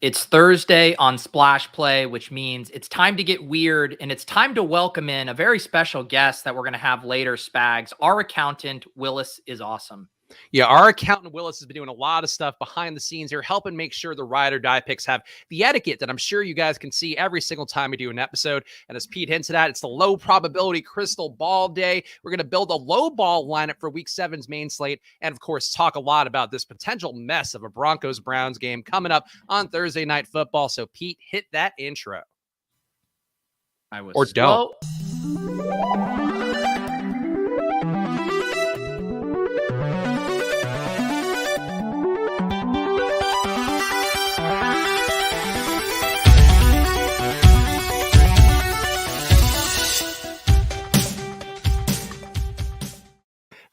It's Thursday on Splash Play, which means it's time to get weird, and it's time to welcome in a very special guest that we're going to have later, Spags. Our accountant, Willis is awesome. Yeah, our accountant Willis has been doing a lot of stuff behind the scenes here, helping make sure the ride or die picks have the etiquette that I'm sure you guys can see every single time we do an episode. And as Pete hinted at, it's the low probability crystal ball day. We're going to build a low ball lineup for week 7's main slate. And of course, talk a lot about this potential mess of a Broncos-Browns game coming up on Thursday Night Football. So Pete, hit that intro. I was or slow. Don't.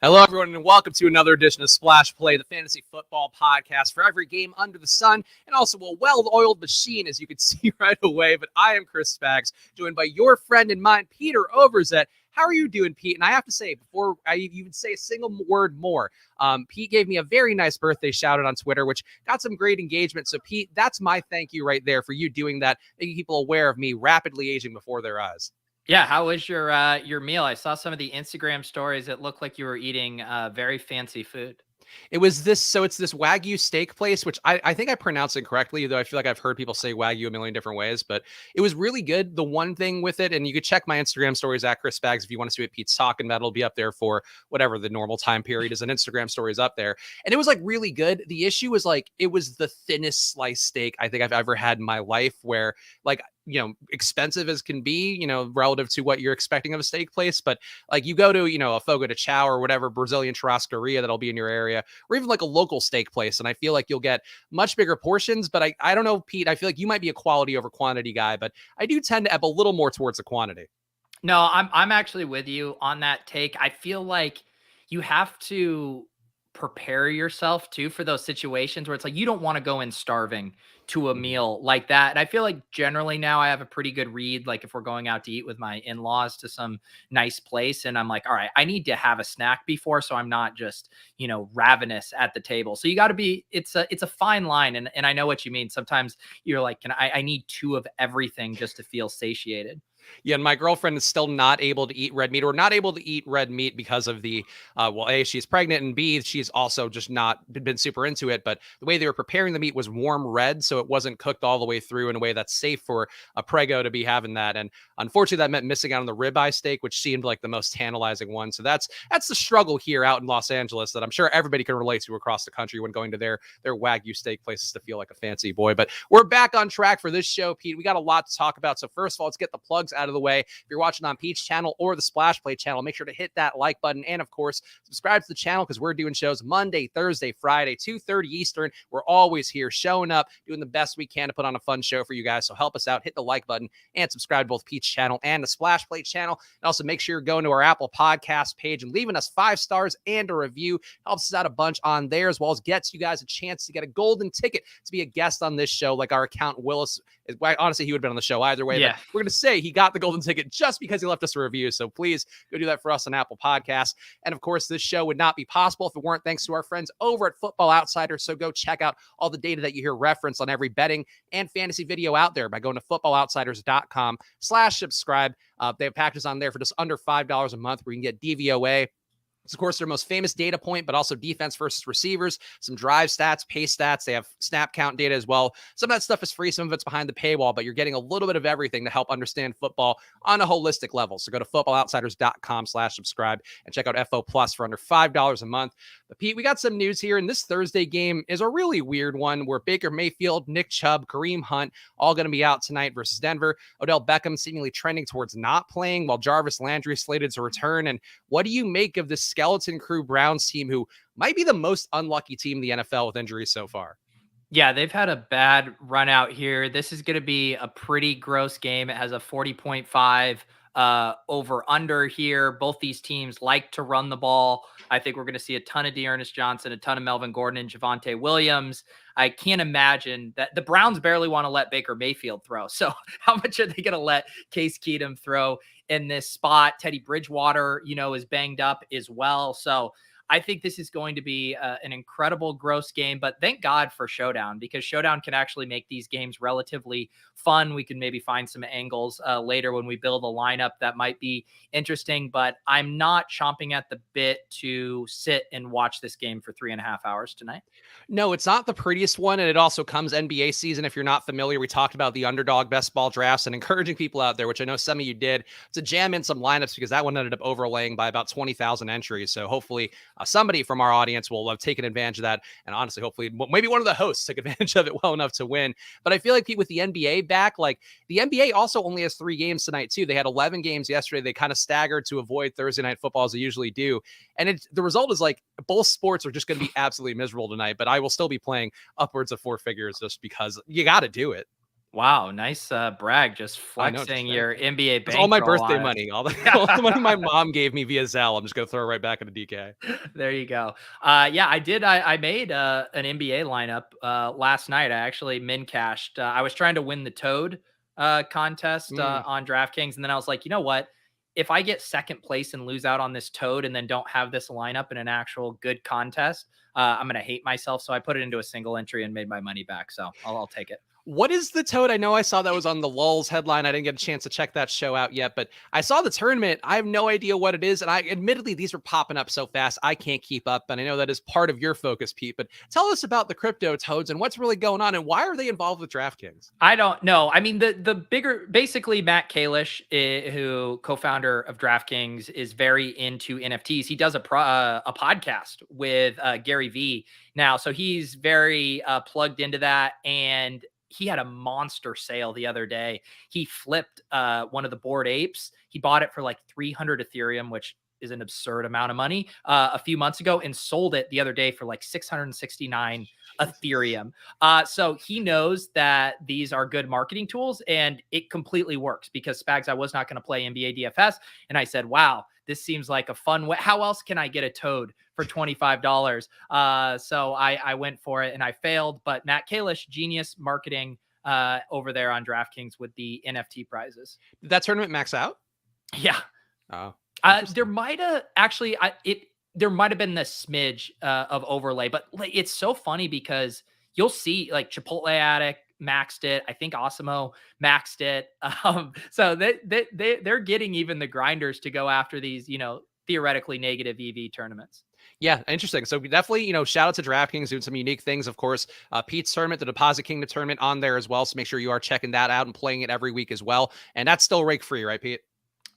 Hello, everyone, and welcome to another edition of Splash Play, the fantasy football podcast for every game under the sun, and also a well-oiled machine, as you can see right away. But I am Chris Spags, joined by your friend and mine, Peter Overzet. How are you doing, Pete? And I have to say, before I even say a single word more, Pete gave me a very nice birthday shout-out on Twitter, which got some great engagement. So, Pete, that's my thank you right there for you doing that, making people aware of me rapidly aging before their eyes. Yeah, how was your meal? I saw some of the Instagram stories. It looked like you were eating very fancy food. It was this, so it's this Wagyu steak place, which I think I pronounced it correctly, though I feel like I've heard people say Wagyu a million different ways, but it was really good. The one thing with it, and you could check my Instagram stories at Chris Spags if you want to see what Pete's talking about. It'll be up there for whatever the normal time period is, an Instagram stories up there. And it was like really good. The issue was like, it was the thinnest sliced steak I think I've ever had in my life, where like, you know, expensive as can be, you know, relative to what you're expecting of a steak place. But like you go to, you know, a Fogo de Chao or whatever Brazilian churrascaria that'll be in your area, or even like a local steak place. And I feel like you'll get much bigger portions, but I don't know, Pete, I feel like you might be a quality over quantity guy, but I do tend to ebb a little more towards the quantity. No, I'm actually with you on that take. I feel like you have to prepare yourself too for those situations where it's like you don't want to go in starving to a meal like that. And I feel like generally now I have a pretty good read. Like if we're going out to eat with my in-laws to some nice place and I'm like, all right, I need to have a snack before, so I'm not just, you know, ravenous at the table. So you got to be, it's a fine line. And I know what you mean. Sometimes you're like, I need 2 of everything just to feel satiated. Yeah, and my girlfriend is still not able to eat red meat, or not able to eat red meat because of the, well, A, she's pregnant, and B, she's also just not been super into it. But the way they were preparing the meat was warm red, so it wasn't cooked all the way through in a way that's safe for a prego to be having that. And unfortunately, that meant missing out on the ribeye steak, which seemed like the most tantalizing one. So that's the struggle here out in Los Angeles that I'm sure everybody can relate to across the country when going to their Wagyu steak places to feel like a fancy boy. But we're back on track for this show, Pete. We got a lot to talk about. So first of all, let's get the plugs out of the way. If you're watching on Pete's channel or the Splash Play channel, make sure to hit that like button. And of course, subscribe to the channel because we're doing shows Monday, Thursday, Friday, 2:30 Eastern. We're always here showing up, doing the best we can to put on a fun show for you guys. So help us out, hit the like button, and subscribe to both Pete's channel and the Splash Play channel. And also make sure you're going to our Apple Podcast page and leaving us 5 stars and a review. Helps us out a bunch on there, as well as gets you guys a chance to get a golden ticket to be a guest on this show, like our accountant Willis. Honestly, he would have been on the show either way. Yeah. But we're going to say he got the golden ticket just because he left us a review. So please go do that for us on Apple Podcasts. And of course, this show would not be possible if it weren't thanks to our friends over at Football Outsiders. So go check out all the data that you hear referenced on every betting and fantasy video out there by going to footballoutsiders.com/subscribe. They have packages on there for just under $5 a month where you can get DVOA. It's, of course, their most famous data point, but also defense versus receivers, some drive stats, pace stats. They have snap count data as well. Some of that stuff is free. Some of it's behind the paywall, but you're getting a little bit of everything to help understand football on a holistic level. So go to footballoutsiders.com/subscribe and check out FO Plus for under $5 a month. But Pete, we got some news here, and this Thursday game is a really weird one where Baker Mayfield, Nick Chubb, Kareem Hunt, all going to be out tonight versus Denver. Odell Beckham seemingly trending towards not playing, while Jarvis Landry slated to return. And what do you make of this skeleton crew Browns team, who might be the most unlucky team in the NFL with injuries so far? Yeah, they've had a bad run out here. This is going to be a pretty gross game. It has a 40.5 over under here. Both these teams like to run the ball. I think we're going to see a ton of Dearness Johnson, a ton of Melvin Gordon and Javonte Williams. I can't imagine that the Browns barely want to let Baker Mayfield throw. So how much are they going to let Case Keenum throw in this spot? Teddy Bridgewater, you know, is banged up as well. So I think this is going to be an incredible gross game, but thank God for Showdown, because Showdown can actually make these games relatively fun. We can maybe find some angles later when we build a lineup that might be interesting, but I'm not chomping at the bit to sit and watch this game for 3.5 hours tonight. No, it's not the prettiest one. And it also comes NBA season. If you're not familiar, we talked about the underdog best ball drafts and encouraging people out there, which I know some of you did, to jam in some lineups, because that one ended up overlaying by about 20,000 entries. So hopefully somebody from our audience will have taken advantage of that. And honestly, hopefully maybe one of the hosts took advantage of it well enough to win. But I feel like with the NBA back, like the NBA also only has 3 games tonight too. They had 11 games yesterday. They kind of staggered to avoid Thursday night football as they usually do. And the result is like both sports are just going to be absolutely miserable tonight, but I will still be playing upwards of 4 figures just because you got to do it. Wow, nice brag, just flexing your NBA bank. All my birthday on money, all the money my mom gave me via Zelle, I'm just going to throw it right back into DK. There you go. Yeah, I did. I made an NBA lineup last night. I actually min cashed. I was trying to win the Toad contest on DraftKings, and then I was like, you know what? If I get second place and lose out on this Toad and then don't have this lineup in an actual good contest, I'm going to hate myself. So I put it into a single entry and made my money back. So I'll take it. What is the Toad? I know I saw that was on the Lulz headline. I didn't get a chance to check that show out yet, but I saw the tournament. I have no idea what it is. And admittedly, these are popping up so fast, I can't keep up. And I know that is part of your focus, Pete, but tell us about the crypto Toads and what's really going on and why are they involved with DraftKings? I don't know. I mean, the bigger, basically Matt Kalish, who co-founder of DraftKings, is very into NFTs. He does a podcast with Gary Vee now. So he's very plugged into that. And he had a monster sale the other day. He flipped one of the Bored Apes. He bought it for like 300 Ethereum, which is an absurd amount of money, a few months ago, and sold it the other day for like 669 Ethereum. So he knows that these are good marketing tools, and it completely works because Spags, I was not going to play NBA DFS. And I said, wow, this seems like a fun way. How else can I get a Toad for $25? So I went for it and I failed, but Matt Kalish, genius marketing over there on DraftKings with the NFT prizes. Did that tournament max out? Yeah. Oh, there might have actually, there might have been the smidge of overlay, but it's so funny because you'll see like Chipotle Addict maxed it. I think Osimo maxed it. So they're getting even the grinders to go after these, theoretically negative EV tournaments. Yeah, interesting. So definitely, shout out to DraftKings doing some unique things. Of course, Pete's tournament, the Deposit Kingdom tournament on there as well. So make sure you are checking that out and playing it every week as well. And that's still rake free, right, Pete?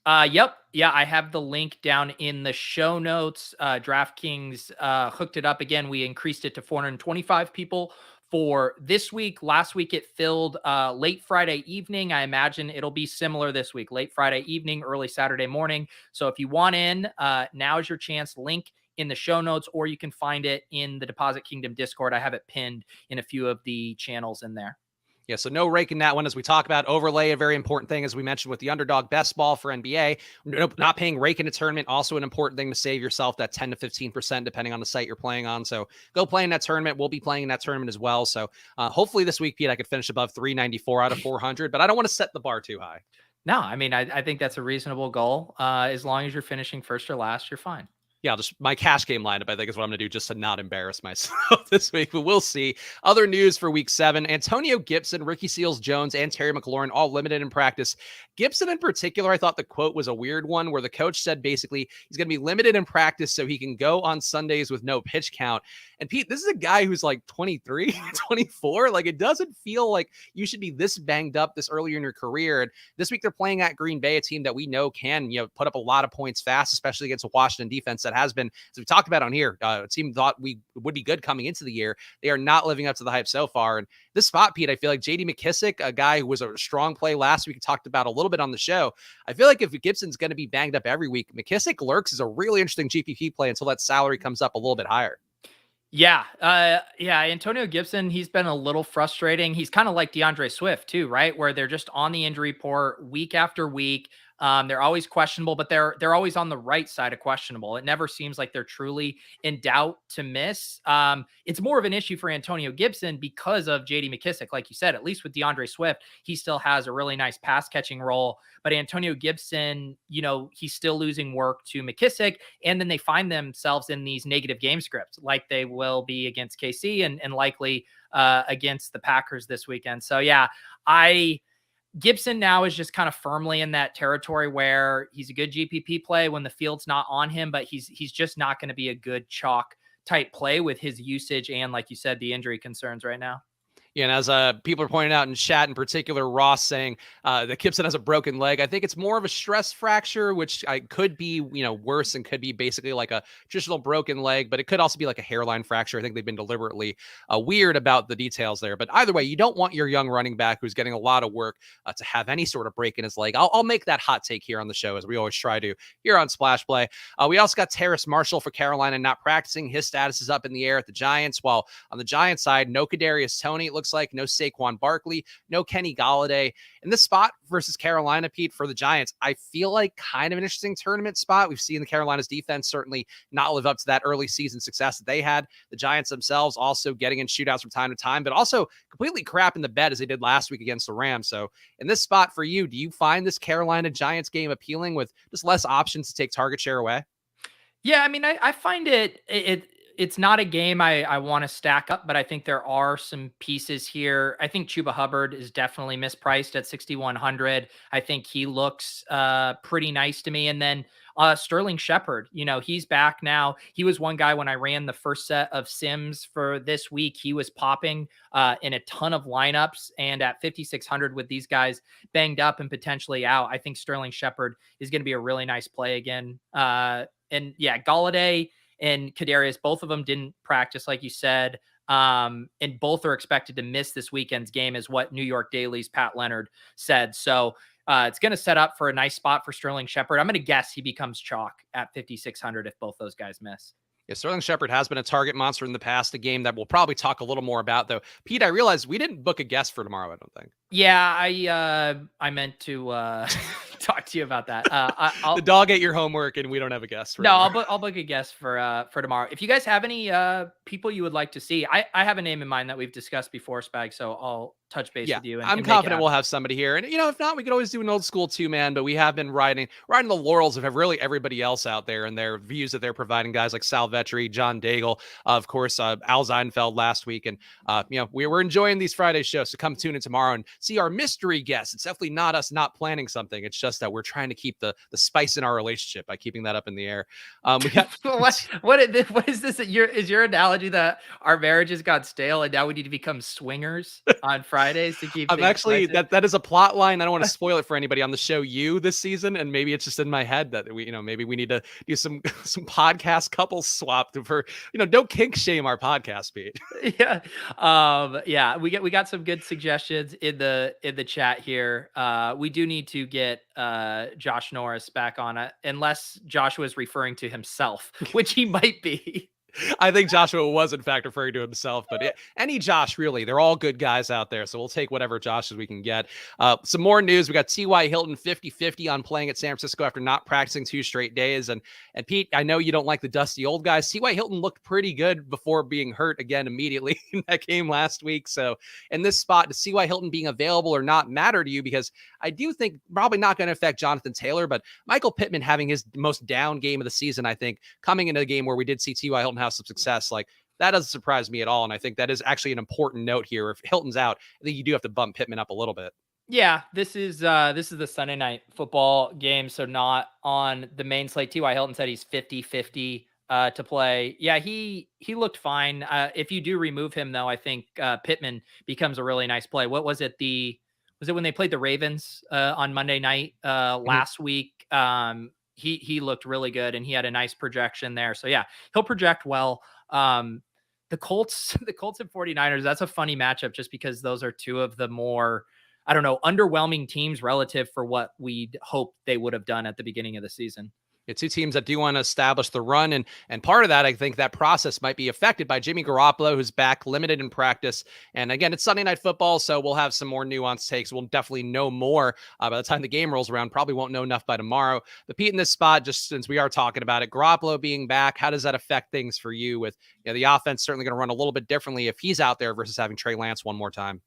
Yep. Yeah, I have the link down in the show notes. DraftKings hooked it up again. We increased it to 425 people for this week. Last week it filled late Friday evening. I imagine it'll be similar this week, late Friday evening, early Saturday morning. So if you want in, now's your chance. Link in the show notes, or you can find it in the Deposit Kingdom Discord. I have it pinned in a few of the channels in there. Yeah, so no raking that one as we talk about overlay, a very important thing, as we mentioned with the underdog best ball for NBA. Not paying rake in a tournament, also an important thing to save yourself that 10 to 15%, depending on the site you're playing on. So go play in that tournament. We'll be playing in that tournament as well. So hopefully this week, Pete, I could finish above 394 out of 400, but I don't want to set the bar too high. No, I mean, I think that's a reasonable goal. As long as you're finishing first or last, you're fine. Yeah, just my cash game lineup, I think, is what I'm going to do just to not embarrass myself this week. But we'll see. Other news for week 7, Antonio Gibson, Ricky Seals-Jones, and Terry McLaurin all limited in practice. Gibson in particular, I thought the quote was a weird one where the coach said basically he's going to be limited in practice so he can go on Sundays with no pitch count. And Pete, this is a guy who's like 23, 24. Like, it doesn't feel like you should be this banged up this earlier in your career. And this week they're playing at Green Bay, a team that we know can, put up a lot of points fast, especially against a Washington defense that has been, as we talked about on here, a team thought we would be good coming into the year. They are not living up to the hype so far. And this spot, Pete, I feel like JD McKissick, a guy who was a strong play last week, talked about a little bit on the show. I feel like if Gibson's going to be banged up every week, McKissick lurks as a really interesting GPP play until that salary comes up a little bit higher. Yeah. Antonio Gibson, he's been a little frustrating. He's kind of like DeAndre Swift too, right? Where they're just on the injury report week after week. They're always questionable, but they're always on the right side of questionable. It never seems like they're truly in doubt to miss. It's more of an issue for Antonio Gibson because of JD McKissick. Like you said, at least with DeAndre Swift, he still has a really nice pass catching role. But Antonio Gibson, he's still losing work to McKissick. And then they find themselves in these negative game scripts, like they will be against KC and likely against the Packers this weekend. So yeah, Gibson now is just kind of firmly in that territory where he's a good GPP play when the field's not on him, but he's just not going to be a good chalk type play with his usage and, like you said, the injury concerns right now. Yeah, and as people are pointing out in chat, in particular, Ross saying that Gibson has a broken leg. I think it's more of a stress fracture, which could be, worse and could be basically like a traditional broken leg, but it could also be like a hairline fracture. I think they've been deliberately weird about the details there. But either way, you don't want your young running back who's getting a lot of work to have any sort of break in his leg. I'll make that hot take here on the show, as we always try to here on Splash Play. We also got Terrace Marshall for Carolina not practicing. His status is up in the air at the Giants, while on the Giants side, no Kadarius Toney, it looks like, no Saquon Barkley, no Kenny Galladay. In this spot versus Carolina, Pete, for the Giants, I feel like kind of an interesting tournament spot. We've seen the Carolina's defense certainly not live up to that early season success that they had. The Giants themselves also getting in shootouts from time to time, but also completely crap in the bed as they did last week against the Rams. So in this spot for you, do you find this Carolina Giants game appealing with just less options to take target share away? Yeah, I mean, I find it's not a game I want to stack up, but I think there are some pieces here. I think Chuba Hubbard is definitely mispriced at 6,100. I think he looks pretty nice to me. And then Sterling Shepard, he's back now. He was one guy when I ran the first set of Sims for this week. He was popping in a ton of lineups, and at 5,600 with these guys banged up and potentially out, I think Sterling Shepard is going to be a really nice play again. And yeah, Galladay and Kadarius, both of them didn't practice, like you said. And both are expected to miss this weekend's game, is what New York Daily's Pat Leonard said. So it's going to set up for a nice spot for Sterling Shepard. I'm going to guess he becomes chalk at 5,600 if both those guys miss. Yeah, Sterling Shepard has been a target monster in the past, a game that we'll probably talk a little more about, though. Pete, I realized we didn't book a guest for tomorrow, I don't think. Yeah, I meant to talk to you about that. The dog ate your homework, and we don't have a guest. No, I'll book a guest for tomorrow. If you guys have any people you would like to see, I have a name in mind that we've discussed before, Spag, so I'll touch base with you. I'm confident we'll have somebody here. And, if not, we could always do an old school 2-man, but we have been riding the laurels of really everybody else out there and their views that they're providing, guys like Sal Vetri, John Daigle, of course, Al Seinfeld last week. And, we're enjoying these Friday shows, so come tune in tomorrow and see our mystery guest. It's definitely not us not planning something. It's just that we're trying to keep the spice in our relationship by keeping that up in the air. We got what is this? Is your analogy that our marriages got stale and now we need to become swingers on Fridays to keep? I'm actually that is a plot line. I don't want to spoil it for anybody on the show this season, and maybe it's just in my head that we maybe we need to do some podcast couples swap for don't kink shame our podcast, Pete. Yeah, we got some good suggestions in the chat here. We do need to get Josh Norris back on it, unless Joshua is referring to himself, which he might be. I think Joshua was, in fact, referring to himself, but any Josh, really, they're all good guys out there. So we'll take whatever Joshes we can get. Some more news. We got T.Y. Hilton 50-50 on playing at San Francisco after not practicing 2 straight days. And Pete, I know you don't like the dusty old guys. T.Y. Hilton looked pretty good before being hurt again immediately in that game last week. So in this spot, does T.Y. Hilton being available or not matter to you? Because I do think probably not going to affect Jonathan Taylor, but Michael Pittman having his most down game of the season, I think, coming into the game where we did see T.Y. Hilton have some success, like that doesn't surprise me at all. And I think that is actually an important note here. If Hilton's out, I think you do have to bump Pittman up a little bit. Yeah, this is the Sunday night football game, so not on the main slate. T.Y. Hilton said he's 50-50 to play. Yeah, he looked fine. If you do remove him, though, I think Pittman becomes a really nice play. What was it? Was it when they played the Ravens on Monday night last week? He looked really good and he had a nice projection there. So yeah, he'll project well. The Colts and 49ers, that's a funny matchup just because those are two of the more, underwhelming teams relative for what we'd hope they would have done at the beginning of the season. It's two teams that do want to establish the run. And part of that, I think that process might be affected by Jimmy Garoppolo, who's back limited in practice. And again, it's Sunday Night Football, so we'll have some more nuanced takes. We'll definitely know more by the time the game rolls around. Probably won't know enough by tomorrow. But Pete, in this spot, just since we are talking about it, Garoppolo being back, how does that affect things for you with the offense certainly going to run a little bit differently if he's out there versus having Trey Lance one more time?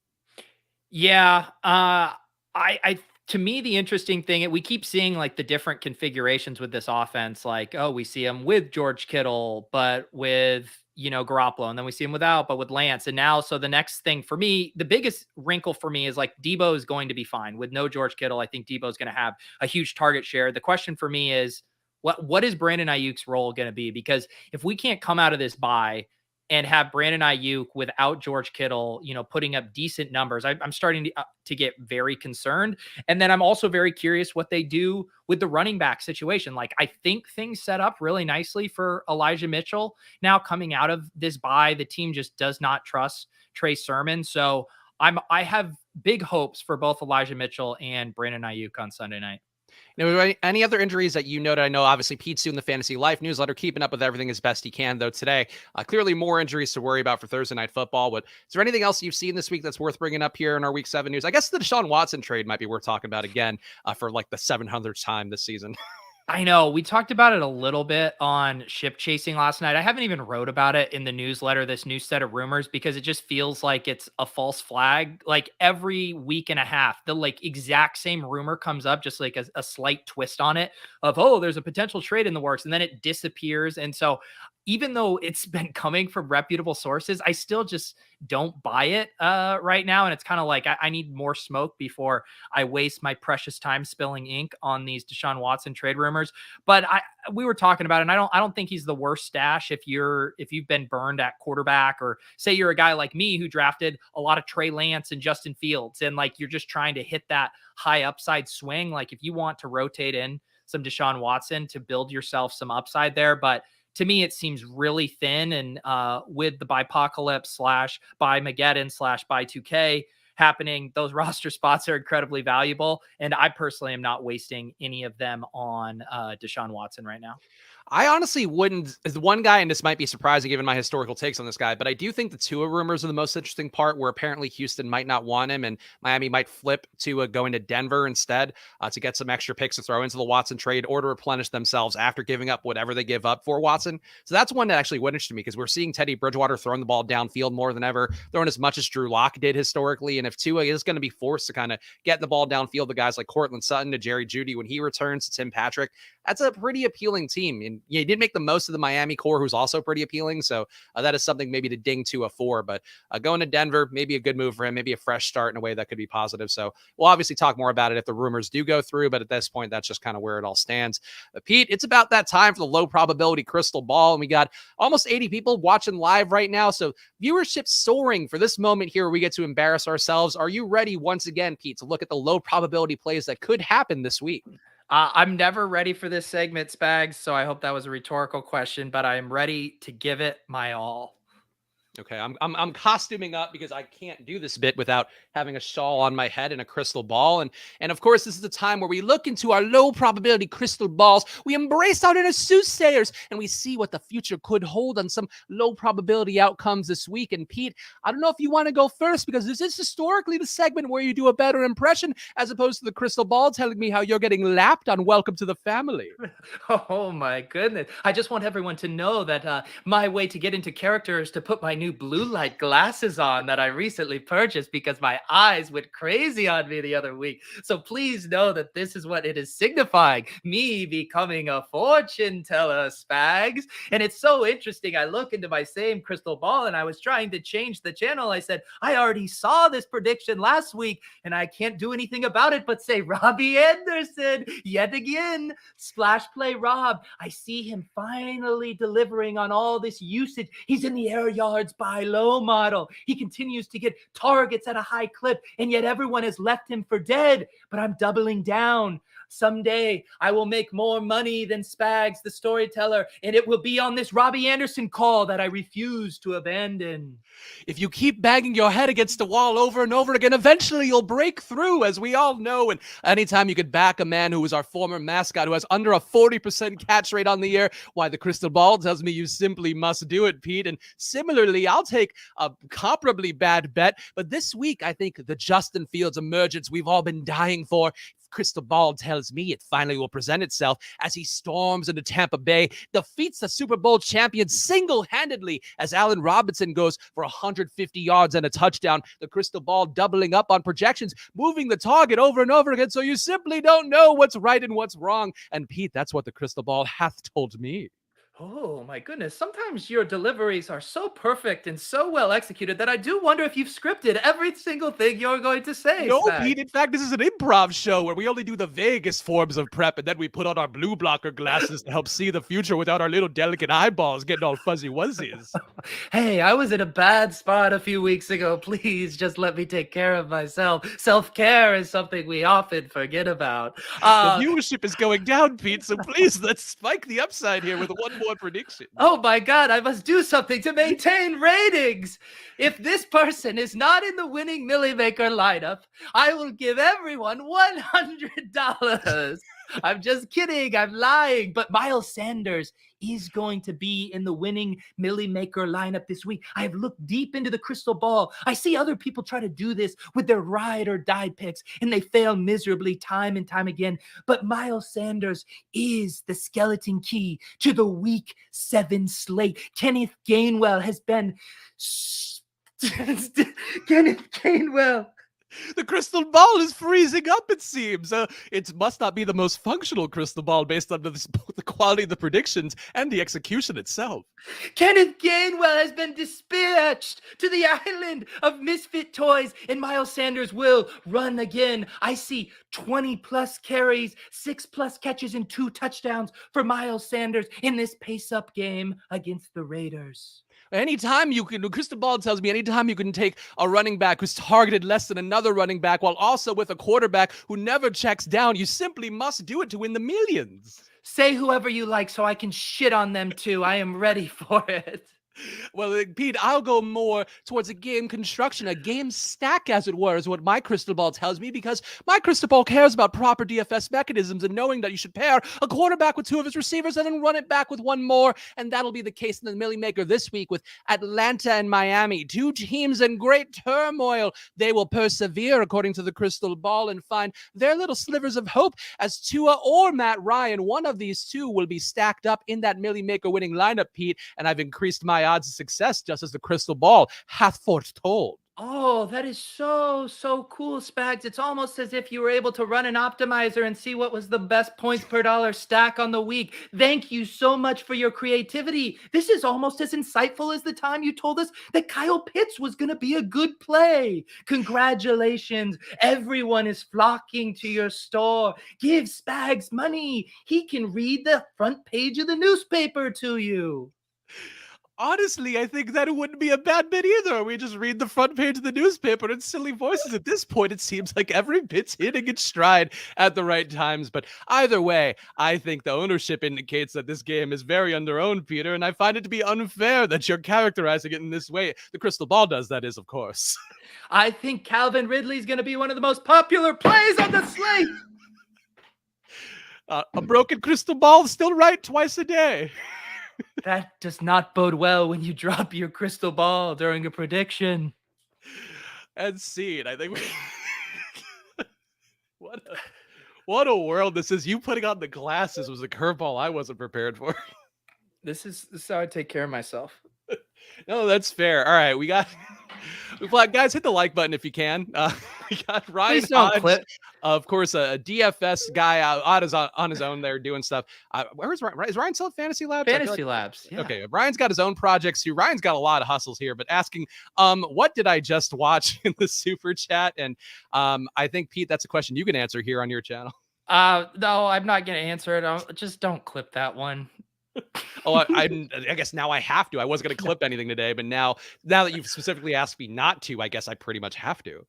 Yeah. I to me, the interesting thing, we keep seeing like the different configurations with this offense. Like, oh, we see him with George Kittle, but with, Garoppolo, and then we see him without, but with Lance. And now, so the next thing for me, the biggest wrinkle for me is like Debo is going to be fine with no George Kittle. I think Debo is going to have a huge target share. The question for me is what is Brandon Ayuk's role going to be? Because if we can't come out of this bye and have Brandon Ayuk without George Kittle, putting up decent numbers, I'm starting to get very concerned. And then I'm also very curious what they do with the running back situation. Like, I think things set up really nicely for Elijah Mitchell. Now coming out of this bye, the team just does not trust Trey Sermon. So I have big hopes for both Elijah Mitchell and Brandon Ayuk on Sunday night. Any other injuries that you noted? I know obviously Pete's doing the Fantasy Life newsletter, keeping up with everything as best he can, though today, clearly more injuries to worry about for Thursday Night Football. But is there anything else you've seen this week that's worth bringing up here in our Week 7 news? I guess the Deshaun Watson trade might be worth talking about again for like the 700th time this season. I know we talked about it a little bit on ship chasing last night. I haven't even wrote about it in the newsletter, this new set of rumors, because it just feels like it's a false flag. Like every week and a half, the like exact same rumor comes up, just like a slight twist on it of, oh, there's a potential trade in the works, and then it disappears. And so even though it's been coming from reputable sources, I still just don't buy it right now. And it's kind of like I need more smoke before I waste my precious time spilling ink on these Deshaun Watson trade rumors. But we were talking about it, and I don't think he's the worst stash if you've been burned at quarterback, or say you're a guy like me who drafted a lot of Trey Lance and Justin Fields, and like you're just trying to hit that high upside swing. Like if you want to rotate in some Deshaun Watson to build yourself some upside there, but to me, it seems really thin. And with the Bipocalypse / buy Mageddon / buy 2K happening, those roster spots are incredibly valuable. And I personally am not wasting any of them on Deshaun Watson right now. I honestly wouldn't. As one guy, and this might be surprising given my historical takes on this guy, but I do think the Tua rumors are the most interesting part, where apparently Houston might not want him and Miami might flip to going to Denver instead to get some extra picks to throw into the Watson trade or to replenish themselves after giving up whatever they give up for Watson. So that's one that actually would interest me, because we're seeing Teddy Bridgewater throwing the ball downfield more than ever, throwing as much as Drew Lock did historically. And if Tua is going to be forced to kind of get the ball downfield, the guys like Cortland Sutton, to Jerry Jeudy when he returns, to Tim Patrick, that's a pretty appealing team. And he did make the most of the Miami core, who's also pretty appealing. So that is something maybe to ding to a 4. But going to Denver, maybe a good move for him, maybe a fresh start in a way that could be positive. So we'll obviously talk more about it if the rumors do go through. But at this point, that's just kind of where it all stands. Pete, it's about that time for the low probability crystal ball. And we got almost 80 people watching live right now. So viewership soaring for this moment here where we get to embarrass ourselves. Are you ready once again, Pete, to look at the low probability plays that could happen this week? I'm never ready for this segment, Spags, so I hope that was a rhetorical question, but I am ready to give it my all. Okay, I'm costuming up because I can't do this bit without having a shawl on my head and a crystal ball. And of course, this is the time where we look into our low probability crystal balls. We embrace our inner soothsayers and we see what the future could hold on some low probability outcomes this week. And Pete, I don't know if you want to go first, because this is historically the segment where you do a better impression as opposed to the crystal ball telling me how you're getting lapped on Welcome to the Family. Oh my goodness. I just want everyone to know that my way to get into character is to put my new blue light glasses on that I recently purchased because my eyes went crazy on me the other week. So please know that this is what it is signifying, me becoming a fortune teller, Spags. And it's so interesting. I look into my same crystal ball and I was trying to change the channel. I said, I already saw this prediction last week and I can't do anything about it but say Robbie Anderson yet again. Splash play Rob. I see him finally delivering on all this usage. He's in the air yards buy low model. He continues to get targets at a high clip, and yet everyone has left him for dead. But I'm doubling down. Someday I will make more money than Spags, the storyteller, and it will be on this Robbie Anderson call that I refuse to abandon. If you keep banging your head against the wall over and over again, eventually you'll break through, as we all know. And anytime you could back a man who was our former mascot, who has under a 40% catch rate on the year, why, the crystal ball tells me you simply must do it, Pete. And similarly, I'll take a comparably bad bet, but this week, I think the Justin Fields emergence we've all been dying for, crystal ball tells me it finally will present itself as he storms into Tampa Bay, defeats the Super Bowl champion single-handedly as Allen Robinson goes for 150 yards and a touchdown. The crystal ball doubling up on projections, moving the target over and over again, so you simply don't know what's right and what's wrong. And Pete, that's what the crystal ball hath told me. Oh my goodness. Sometimes your deliveries are so perfect and so well executed that I do wonder if you've scripted every single thing you're going to say. No, Spags. Pete. In fact, this is an improv show where we only do the vaguest forms of prep, and then we put on our blue blocker glasses to help see the future without our little delicate eyeballs getting all fuzzy wuzzies. Hey, I was in a bad spot a few weeks ago. Please just let me take care of myself. Self-care is something we often forget about. The viewership is going down, Pete, so please, let's spike the upside here with one more prediction. Oh my God, I must do something to maintain ratings. If this person is not in the winning Millie Maker lineup, I will give everyone $100. I'm just kidding. I'm lying. But Miles Sanders is going to be in the winning Millie Maker lineup this week. I have looked deep into the crystal ball. I see other people try to do this with their ride or die picks, and they fail miserably time and time again. But Miles Sanders is the skeleton key to the week 7 slate. Kenneth Gainwell has been... Kenneth Gainwell. The crystal ball is freezing up, it seems. It must not be the most functional crystal ball based on the quality of the predictions and the execution itself. Kenneth Gainwell has been dispatched to the island of misfit toys, and Miles Sanders will run again. I see 20-plus carries, 6-plus catches, and 2 touchdowns for Miles Sanders in this pace-up game against the Raiders. Anytime you can, crystal ball tells me anytime you can take a running back who's targeted less than another running back while also with a quarterback who never checks down, you simply must do it to win the millions. Say whoever you like so I can shit on them too. I am ready for it. Well, Pete, I'll go more towards a game construction, a game stack, as it were, is what my crystal ball tells me, because my crystal ball cares about proper DFS mechanisms and knowing that you should pair a quarterback with 2 of his receivers and then run it back with 1 more. And that'll be the case in the Millie Maker this week with Atlanta and Miami, 2 teams in great turmoil. They will persevere, according to the crystal ball, and find their little slivers of hope as Tua or Matt Ryan. One of these 2 will be stacked up in that Millie Maker winning lineup, Pete, and I've increased my odds of success just as the crystal ball hath foretold. Oh, that is so cool, Spags. It's almost as if you were able to run an optimizer and see what was the best points per dollar stack on the week. Thank you so much for your creativity. This is almost as insightful as the time you told us that Kyle Pitts was going to be a good play. Congratulations. Everyone is flocking to your store. Give Spags money. He can read the front page of the newspaper to you. Honestly, I think that it wouldn't be a bad bit either. We just read the front page of the newspaper in silly voices. At this point, it seems like every bit's hitting its stride at the right times. But either way, I think the ownership indicates that this game is very underowned, Peter, and I find it to be unfair that you're characterizing it in this way. The crystal ball does, that is, of course. I think Calvin Ridley is going to be one of the most popular plays on the slate. A broken crystal ball is still right twice a day. That does not bode well when you drop your crystal ball during a prediction. And scene. I think what a world this is. You putting on the glasses was a curveball I wasn't prepared for. This is how I take care of myself. No, that's fair. All right, we got guys, hit the like button if you can. We got Ryan Hodge, of course, a DFS guy out on his own there doing stuff. Where is Ryan? Is Ryan still at Fantasy Labs? Fantasy Labs. Yeah. Okay, Ryan's got his own projects here. Ryan's got a lot of hustles here, but asking, what did I just watch in the super chat? And I think, Pete, that's a question you can answer here on your channel. No, I'm not going to answer it. Just don't clip that one. Oh, I guess now I have to. I wasn't going to clip anything today, but now that you've specifically asked me not to, I guess I pretty much have to.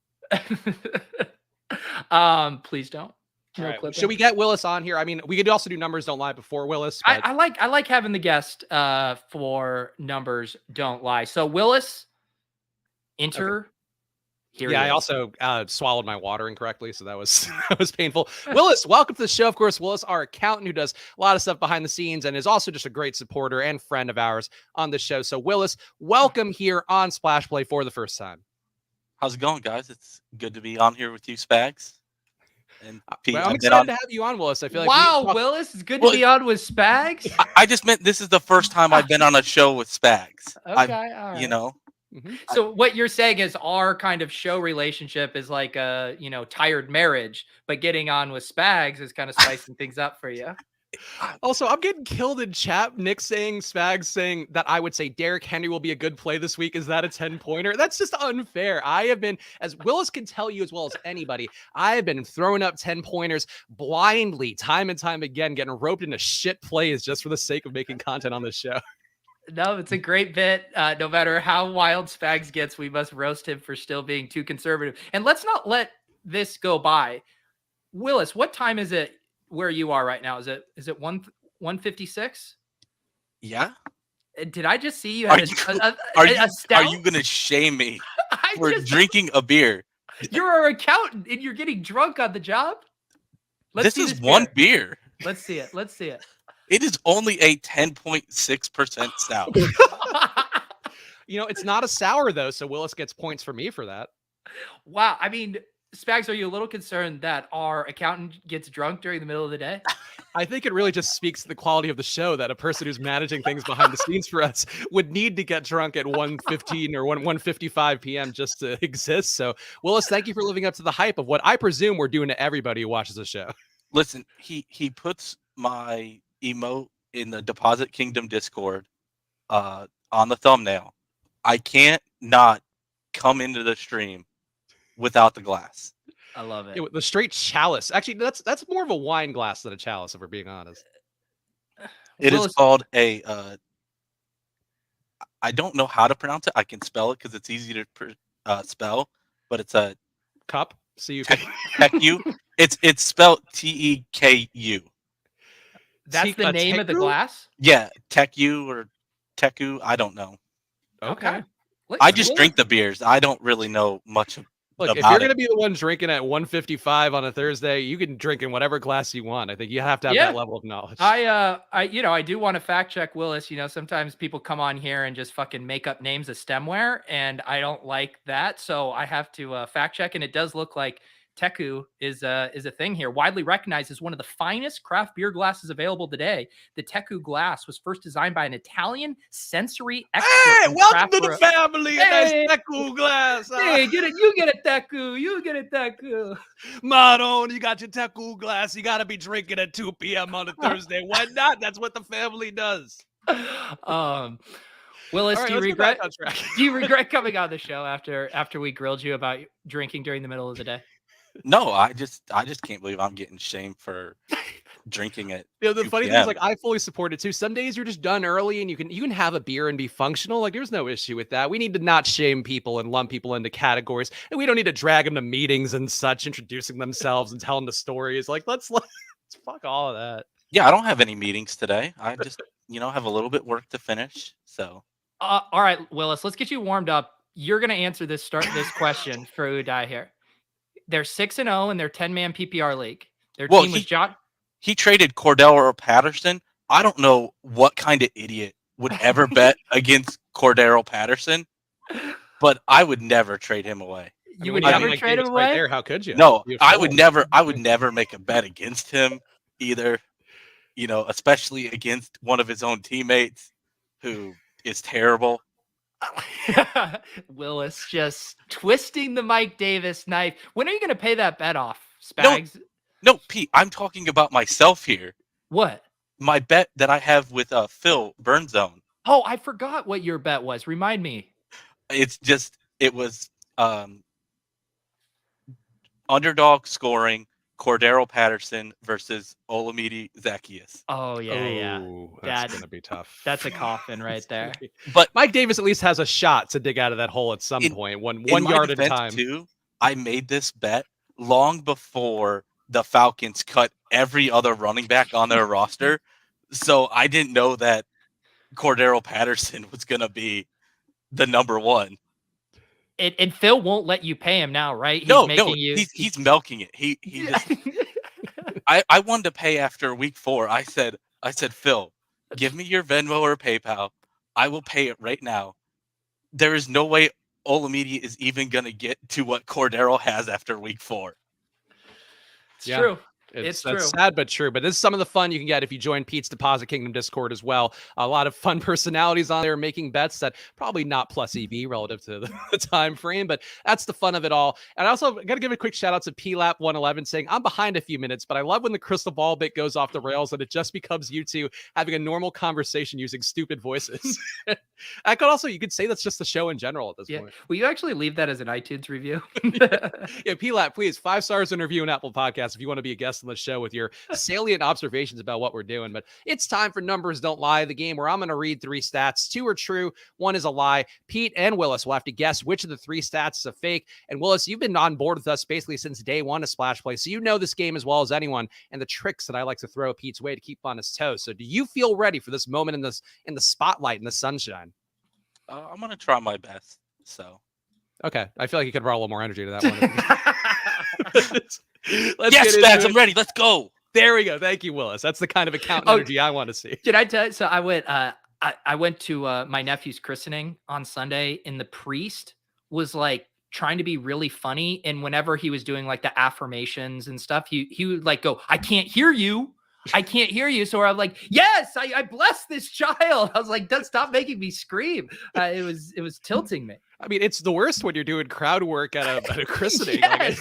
Please don't. No clipping. Should we get Willis on here? I mean, we could also do numbers don't lie before Willis. But... I like having the guest for numbers don't lie. So Willis, enter. Okay. Here I also swallowed my water incorrectly, so that was painful. Willis, welcome to the show. Of course, Willis, our accountant who does a lot of stuff behind the scenes and is also just a great supporter and friend of ours on the show. So Willis, welcome here on Splash Play for the first time. How's it going, guys? It's good to be on here with you, Spags. And Pete, I'm excited to have you on, Willis. I feel like Willis, it's good to be on with Spags. I just meant this is the first time I've been on a show with Spags. Okay, all right. You know. Mm-hmm. So what you're saying is our kind of show relationship is like a tired marriage, but getting on with Spags is kind of spicing things up for you. Also, I'm getting killed in chat. Nick saying, Spags saying that I would say Derrick Henry will be a good play this week. Is that a 10-pointer? That's just unfair. I have been, as Willis can tell you as well as anybody, I have been throwing up 10-pointers blindly time and time again, getting roped into shit plays just for the sake of making content on this show. No, it's a great bit. No matter how wild Spags gets, we must roast him for still being too conservative. And let's not let this go by. Willis, what time is it where you are right now? Is it 1:56? Yeah. Did I just see you had are you going to shame me for drinking a beer? You're our accountant and you're getting drunk on the job? This is one beer. Let's see it. It is only a 10.6% sour. It's not a sour, though, so Willis gets points for me for that. Wow. I mean, Spags, are you a little concerned that our accountant gets drunk during the middle of the day? I think it really just speaks to the quality of the show that a person who's managing things behind the scenes for us would need to get drunk at 1:15 or 1:55 p.m. just to exist. So, Willis, thank you for living up to the hype of what I presume we're doing to everybody who watches the show. Listen, he puts my emote in the Deposit Kingdom Discord on the thumbnail. I can't not come into the stream without the glass. I love it. The straight chalice. Actually, that's more of a wine glass than a chalice, if we're being honest. It is called a I don't know how to pronounce it. I can spell it because it's easy to spell, but it's a cup. Teku. It's spelled Teku. That's the name of the glass? Yeah, Teku or Teku. I don't know. Okay. I just drink the beers. I don't really know much Look, if you're going to be the one drinking at 1:55 on a Thursday, you can drink in whatever glass you want. I think you have to have that level of knowledge. I do want to fact check Willis. Sometimes people come on here and just fucking make up names of stemware, and I don't like that. So I have to fact check, and it does look like Teku is a thing here, widely recognized as one of the finest craft beer glasses available today. The Teku glass was first designed by an Italian sensory expert. Hey, welcome to the family. Hey, nice Teku glass. Hey, you get a Teku. Maron, you got your Teku glass. You got to be drinking at 2 p.m. on a Thursday. Why not? That's what the family does. Willis, do you regret coming on the show after we grilled you about drinking during the middle of the day? No, I just can't believe I'm getting shamed for drinking it. The funny thing is, I fully support it too. Some days you're just done early and you can have a beer and be functional. There's no issue with that. We need to not shame people and lump people into categories, and we don't need to drag them to meetings and such, introducing themselves and telling the stories. Let's fuck all of that. Yeah, I don't have any meetings today. I just have a little bit work to finish. So, all right, Willis, let's get you warmed up. You're gonna answer this question for Uday here. They're 6-0 in their 10-man PPR league. Their team was John. He traded Cordell or Patterson. I don't know what kind of idiot would ever bet against Cordero Patterson, but I would never trade him away. You would never trade him away? Right there. How could you? No, I would never make a bet against him either. Especially against one of his own teammates who is terrible. Willis just twisting the Mike Davis knife. When are you going to pay that bet off, Spags? No, Pete, I'm talking about myself here. What? My bet that I have with Phil Burnzone. Oh, I forgot what your bet was. Remind me. It was underdog scoring Cordero Patterson versus Olamide Zaccheaus. Oh yeah. That's gonna be tough. That's a coffin right there. But Mike Davis at least has a shot to dig out of that hole at some point, one yard at a time. Too, I made this bet long before the Falcons cut every other running back on their roster, so I didn't know that Cordero Patterson was gonna be the number one. And Phil won't let you pay him now, right? He's milking it. He just. I wanted to pay after week 4. I said, Phil, give me your Venmo or PayPal. I will pay it right now. There is no way Olamide is even going to get to what Cordero has after week 4. It's true. It's true. Sad but true. But this is some of the fun you can get if you join Pete's Deposit Kingdom Discord as well. A lot of fun personalities on there making bets that probably not plus EV relative to the time frame, but that's the fun of it all. And I also got to give a quick shout out to PLAP111 saying, I'm behind a few minutes, but I love when the crystal ball bit goes off the rails and it just becomes you two having a normal conversation using stupid voices. I could also, you could say that's just the show in general at this point. Will you actually leave that as an iTunes review? Yeah, PLAP, please, 5 stars in review on Apple Podcasts if you want to be a guest on the show with your salient observations about what we're doing. But it's time for Numbers Don't Lie, the game where I'm going to read 3 stats. 2 are true, 1 is a lie. Pete and Willis will have to guess which of the 3 stats is a fake. And Willis, you've been on board with us basically since day 1 of Splash Play, so you know this game as well as anyone and the tricks that I like to throw Pete's way to keep on his toes. So do you feel ready for this moment in the spotlight, in the sunshine? I'm going to try my best. So. Okay. I feel like you could brought a little more energy to that one. Yes, Spags, I'm ready. Let's go. There we go. Thank you, Willis. That's the kind of accountant energy I want to see. Did I tell you? So I went to my nephew's christening on Sunday, and the priest was like trying to be really funny. And whenever he was doing like the affirmations and stuff, he would like go, I can't hear you. I can't hear you. So I'm like, yes, I bless this child. I was like, stop making me scream. It was tilting me. I mean, it's the worst when you're doing crowd work at a christening. Yes.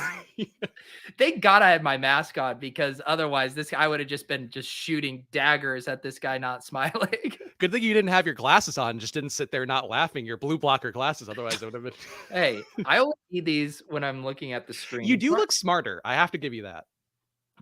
Thank God I had my mask on, because otherwise I would have just been shooting daggers at this guy not smiling. Good thing you didn't have your glasses on, just didn't sit there not laughing, your blue blocker glasses. Otherwise, it would have been. Hey, I only need these when I'm looking at the screen. You do look smarter. I have to give you that.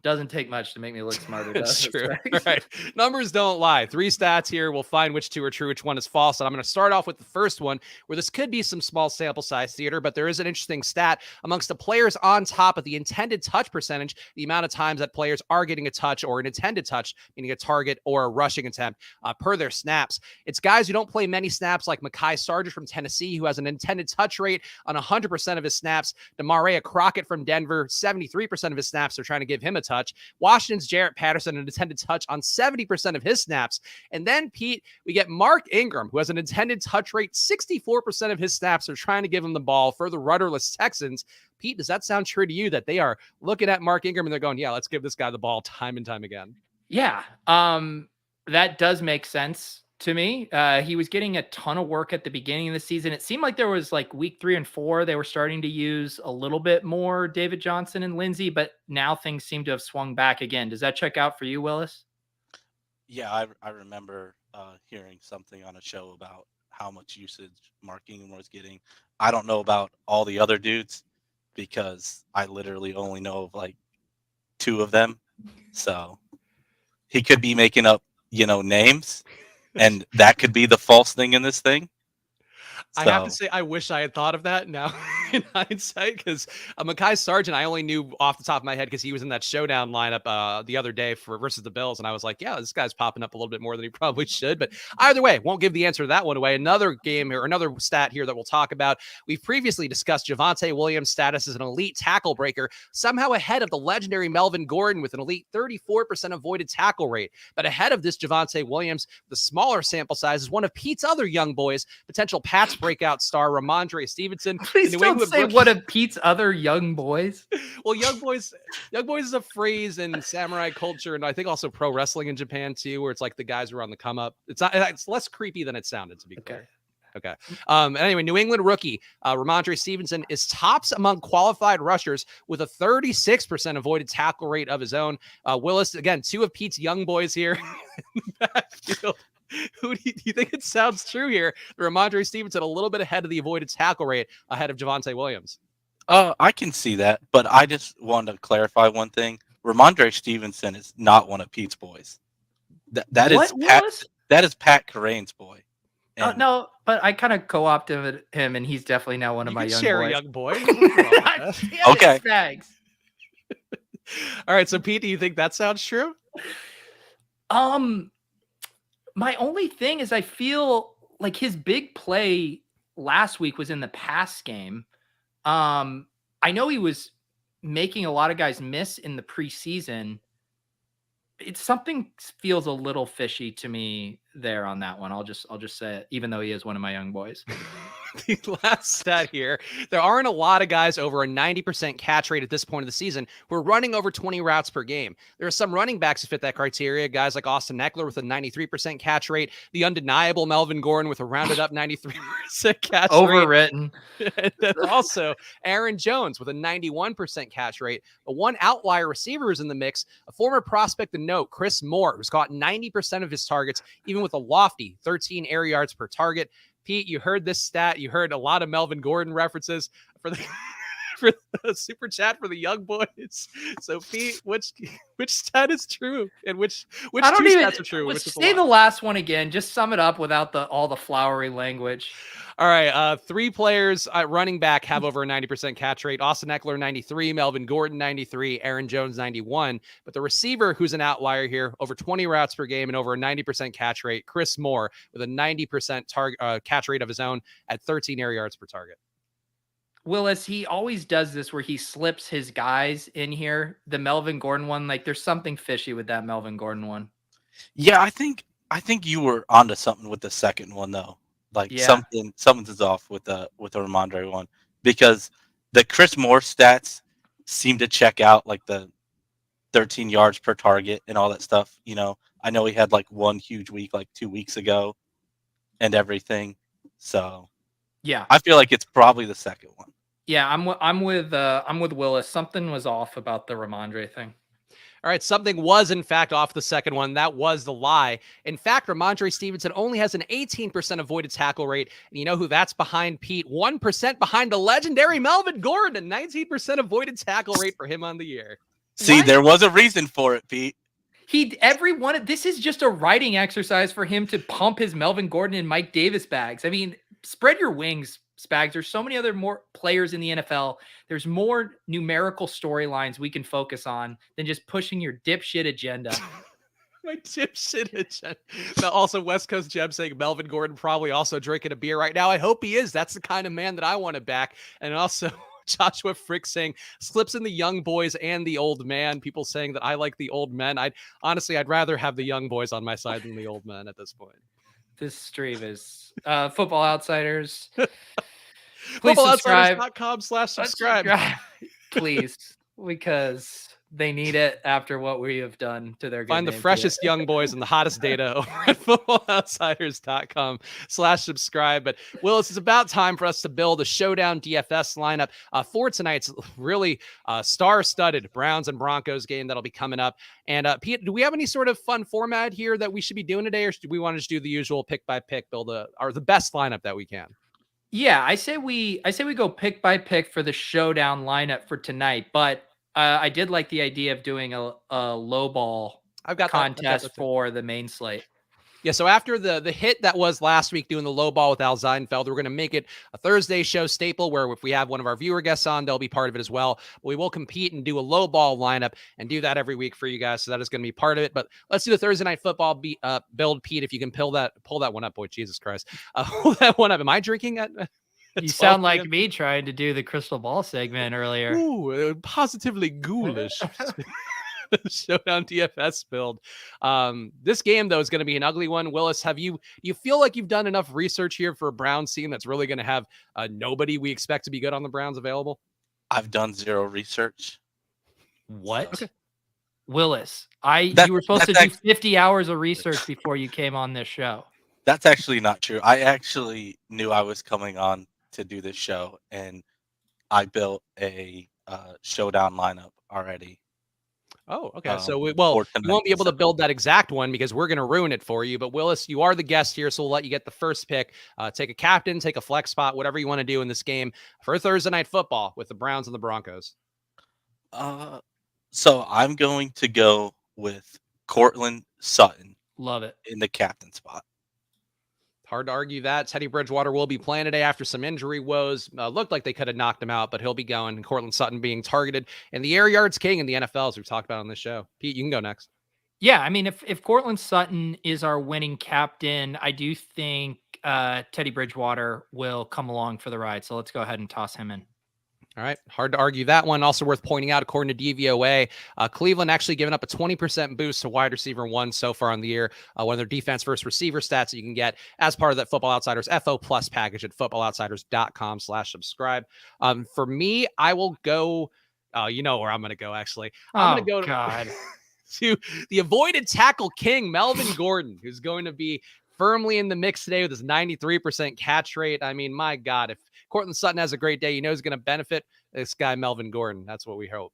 Doesn't take much to make me look smarter. It's true. All right. Numbers don't lie. 3 stats here. We'll find which 2 are true, which 1 is false. And I'm going to start off with the first one, where this could be some small sample size theater, but there is an interesting stat amongst the players on top of the intended touch percentage, the amount of times that players are getting a touch or an intended touch, meaning a target or a rushing attempt per their snaps. It's guys who don't play many snaps, like Mekhi Sargent from Tennessee, who has an intended touch rate on 100% of his snaps. Demaria Crockett from Denver, 73% of his snaps. They're trying to give him a touch. Washington's Jarrett Patterson, an intended touch on 70% of his snaps. And then, Pete, we get Mark Ingram, who has an intended touch rate, 64% of his snaps are trying to give him the ball for the rudderless Texans. Pete, does that sound true to you, that they are looking at Mark Ingram and they're going, yeah, let's give this guy the ball time and time again? Yeah, that does make sense to me. He was getting a ton of work at the beginning of the season. It seemed like there was like week 3 and 4, they were starting to use a little bit more David Johnson and Lindsey, but now things seem to have swung back again. Does that check out for you, Willis? Yeah, I remember hearing something on a show about how much usage Mark Ingram was getting. I don't know about all the other dudes, because I literally only know of like 2 of them. So he could be making up, names. And that could be the false thing in this thing. So. I have to say, I wish I had thought of that now in hindsight, because Mekhi Sargent, I only knew off the top of my head because he was in that showdown lineup the other day versus the Bills. And I was like, yeah, this guy's popping up a little bit more than he probably should. But either way, won't give the answer to that one away. Another game or another stat here that we'll talk about. We've previously discussed Javonte Williams' status as an elite tackle breaker, somehow ahead of the legendary Melvin Gordon with an elite 34% avoided tackle rate. But ahead of this Javonte Williams, the smaller sample size, is one of Pete's other young boys, potential Pats breakout star Ramondre Stevenson. Please don't say one of Pete's other young boys. Well, young boys is a phrase in samurai culture, and I think also pro wrestling in Japan too, where it's like the guys who are on the come up. It's less creepy than it sounded, to be clear. Okay. Anyway, New England rookie Ramondre Stevenson is tops among qualified rushers with a 36% avoided tackle rate of his own. Willis, again, 2 of Pete's young boys here in the backfield. Who do you think it sounds true here? Ramondre Stevenson a little bit ahead of the avoided tackle rate ahead of Javonte Williams. I can see that, but I just wanted to clarify one thing. Ramondre Stevenson is not one of Pete's boys. That is What, Pat. Willis? That is Pat Carrane's boy. And No, but I kind of co-opted him, and he's definitely now one of You my can young share boys. a young boy. There's nothing wrong with that. Damn it, Okay. Spags. All right, so Pete, do you think that sounds true? My only thing is I feel like his big play last week was in the pass game. I know he was making a lot of guys miss in the preseason. It's something feels a little fishy to me there on that one. I'll just say it, even though he is one of my young boys. The last stat here, there aren't a lot of guys over a 90% catch rate at this point of the season who are running over 20 routes per game. There are some running backs who fit that criteria, guys like Austin Eckler with a 93% catch rate, the undeniable Melvin Gordon with a rounded up 93% catch rate. Overwritten. And then also Aaron Jones with a 91% catch rate. But one outlier receiver is in the mix, a former prospect to note, Chris Moore, who's caught 90% of his targets, even with a lofty 13 air yards per target. Pete, you heard this stat. You heard a lot of Melvin Gordon references for the for the super chat for the young boys. So Pete, which stat is true and which I don't two even stats are true? Which is a say lie? the last one again. Just sum it up without all the flowery language. All right, 3 players at running back have over a 90% catch rate. Austin Eckler, 93, Melvin Gordon, 93, Aaron Jones, 91. But the receiver who's an outlier here, over 20 routes per game and over a 90% catch rate, Chris Moore, with a 90% target catch rate of his own at 13 air yards per target. Willis, he always does this where he slips his guys in here. The Melvin Gordon one, like there's something fishy with that Melvin Gordon one. yeah, I think you were onto something with the second one though. Like Yeah. something's off with the Ramondre one, because the Chris Moore stats seem to check out, like the 13 yards per target and all that stuff. You know, I know he had like one huge week like 2 weeks ago and everything. So Yeah. I feel like it's probably the second one. Yeah, I'm with Willis. Something was off about the Ramondre thing. All right, something was, in fact, off the second one. That was the lie. In fact, Ramondre Stevenson only has an 18% avoided tackle rate. And you know who that's behind, Pete? 1% behind the legendary Melvin Gordon. A 19% avoided tackle rate for him on the year. See, What? there was a reason for it, Pete. This is just a writing exercise for him to pump his Melvin Gordon and Mike Davis bags. I mean, spread your wings, Spags. There's so many other more players in the NFL. There's more numerical storylines we can focus on than just pushing your dipshit agenda. My dipshit agenda. But also, West Coast Jeb saying Melvin Gordon probably also drinking a beer right now. I hope he is. That's the kind of man that I want to back. And also, Joshua Frick saying slips in the young boys and the old man. People saying that I like the old men. I'd rather have the young boys on my side than the old men at this point. This stream is Football Outsiders. Please subscribe. FootballOutsiders.com/subscribe. Please, because they need it after what we have done to their good Find the name freshest young boys and the hottest data over at footballoutsiders.com/subscribe. But Willis, it's about time for us to build a showdown DFS lineup for tonight's really star-studded Browns and Broncos game that'll be coming up. And Pete, do we have any sort of fun format here that we should be doing today, or do we want to just do the usual pick by pick, build the best lineup that we can? Yeah, I say we go pick by pick for the showdown lineup for tonight, but I did like the idea of doing a low ball contest for the main slate. Yeah, so after the hit that was last week doing the low ball with Al Seinfeld, we're going to make it a Thursday show staple where if we have one of our viewer guests on, they'll be part of it as well. But we will compete and do a low ball lineup and do that every week for you guys. So that is going to be part of it. But let's do the Thursday night football build, Pete, if you can pull that one up. Boy, Jesus Christ. Pull that one up. Am I drinking at You sound like me trying to do the crystal ball segment earlier. Ooh, positively ghoulish. Showdown DFS build. This game, though, is going to be an ugly one. Willis, do you feel like you've done enough research here for a Browns team that's really going to have nobody we expect to be good on the Browns available? I've done zero research. What? So. Okay. Willis, you were supposed to do 50 hours of research before you came on this show. That's actually not true. I actually knew I was coming on to do this show, and I built a showdown lineup already. Oh, okay. So we won't be able to build that exact one because we're going to ruin it for you. But Willis, you are the guest here, so we'll let you get the first pick. Take a captain, take a flex spot, whatever you want to do in this game for Thursday night football with the Browns and the Broncos. So I'm going to go with Cortland Sutton Love it. in the captain spot. Hard to argue that. Teddy Bridgewater will be playing today after some injury woes. Looked like they could have knocked him out, but he'll be going. Cortland Sutton being targeted. And the air yards king in the NFL, as we've talked about on this show. Pete, you can go next. Yeah, I mean, if Cortland Sutton is our winning captain, I do think Teddy Bridgewater will come along for the ride. So let's go ahead and toss him in. All right. Hard to argue that one. Also worth pointing out, according to DVOA, Cleveland actually given up a 20% boost to wide receiver 1 so far on the year. One of their defense versus receiver stats that you can get as part of that Football Outsiders FO Plus package at footballoutsiders.com/subscribe. For me, I will go, you know where I'm going to go, actually. I'm going to go God. to the avoided tackle king, Melvin Gordon, who's going to be firmly in the mix today with his 93% catch rate. I mean, my God, if Cortland Sutton has a great day, you know he's going to benefit this guy, Melvin Gordon. That's what we hope.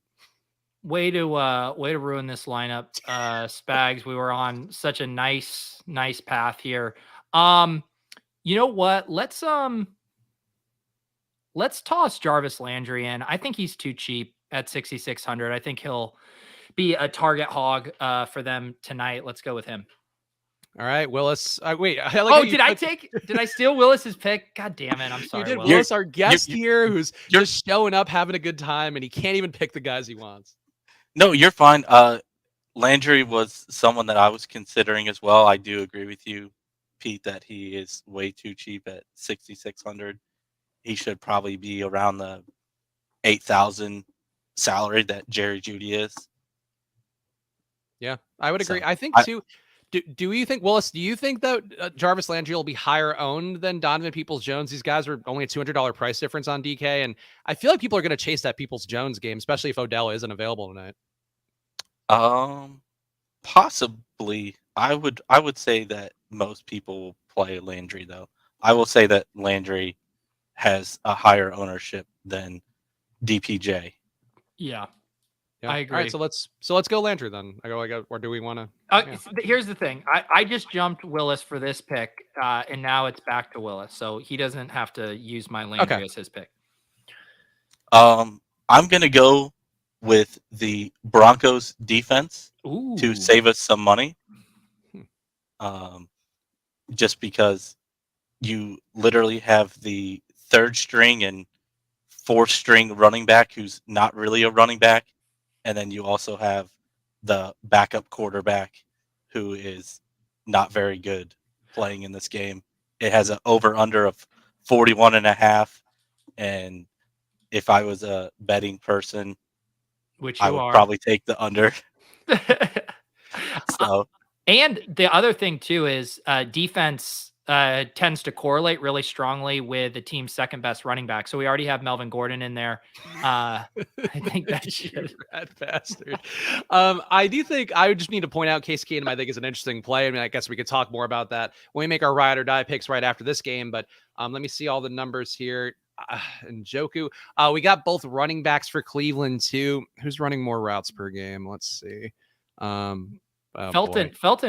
Way to ruin this lineup, Spags. We were on such a nice path here. You know what? Let's toss Jarvis Landry in. I think he's too cheap at 6,600. I think he'll be a target hog for them tonight. Let's go with him. All right, Willis. Wait. Did I steal Willis's pick? God damn it. I'm sorry. You did. Willis. Willis, our guest here, who's just showing up, having a good time, and he can't even pick the guys he wants. No, you're fine. Landry was someone that I was considering as well. I do agree with you, Pete, that he is way too cheap at 6,600. He should probably be around the 8,000 salary that Jerry Jeudy is. Yeah, I would agree. I think too. Do you think, Willis, do you think that Jarvis Landry will be higher owned than Donovan Peoples-Jones? These guys are only a $200 price difference on DK, and I feel like people are going to chase that Peoples-Jones game, especially if Odell isn't available tonight. Possibly. I would say that most people will play Landry, though. I will say that Landry has a higher ownership than DPJ. Yeah. Yeah. I agree. All right, so let's go Landry then. Or do we want to? Here's the thing. I just jumped Willis for this pick, and now it's back to Willis, so he doesn't have to use my Landry as his pick. I'm gonna go with the Broncos defense to save us some money. Just because you literally have the third string and fourth string running back who's not really a running back. And then you also have the backup quarterback who is not very good playing in this game. It has an over-under of 41.5. And if I was a betting person, which I would probably take the under. So, and the other thing too is defense tends to correlate really strongly with the team's second best running back. So we already have Melvin Gordon in there. I think that should. Rat bastard. I do think I would just need to point out Case Keenum. I think is an interesting play. I mean, I guess we could talk more about that when we make our ride or die picks right after this game. But let me see all the numbers here. And Njoku, we got both running backs for Cleveland too. Who's running more routes per game? Let's see. Felton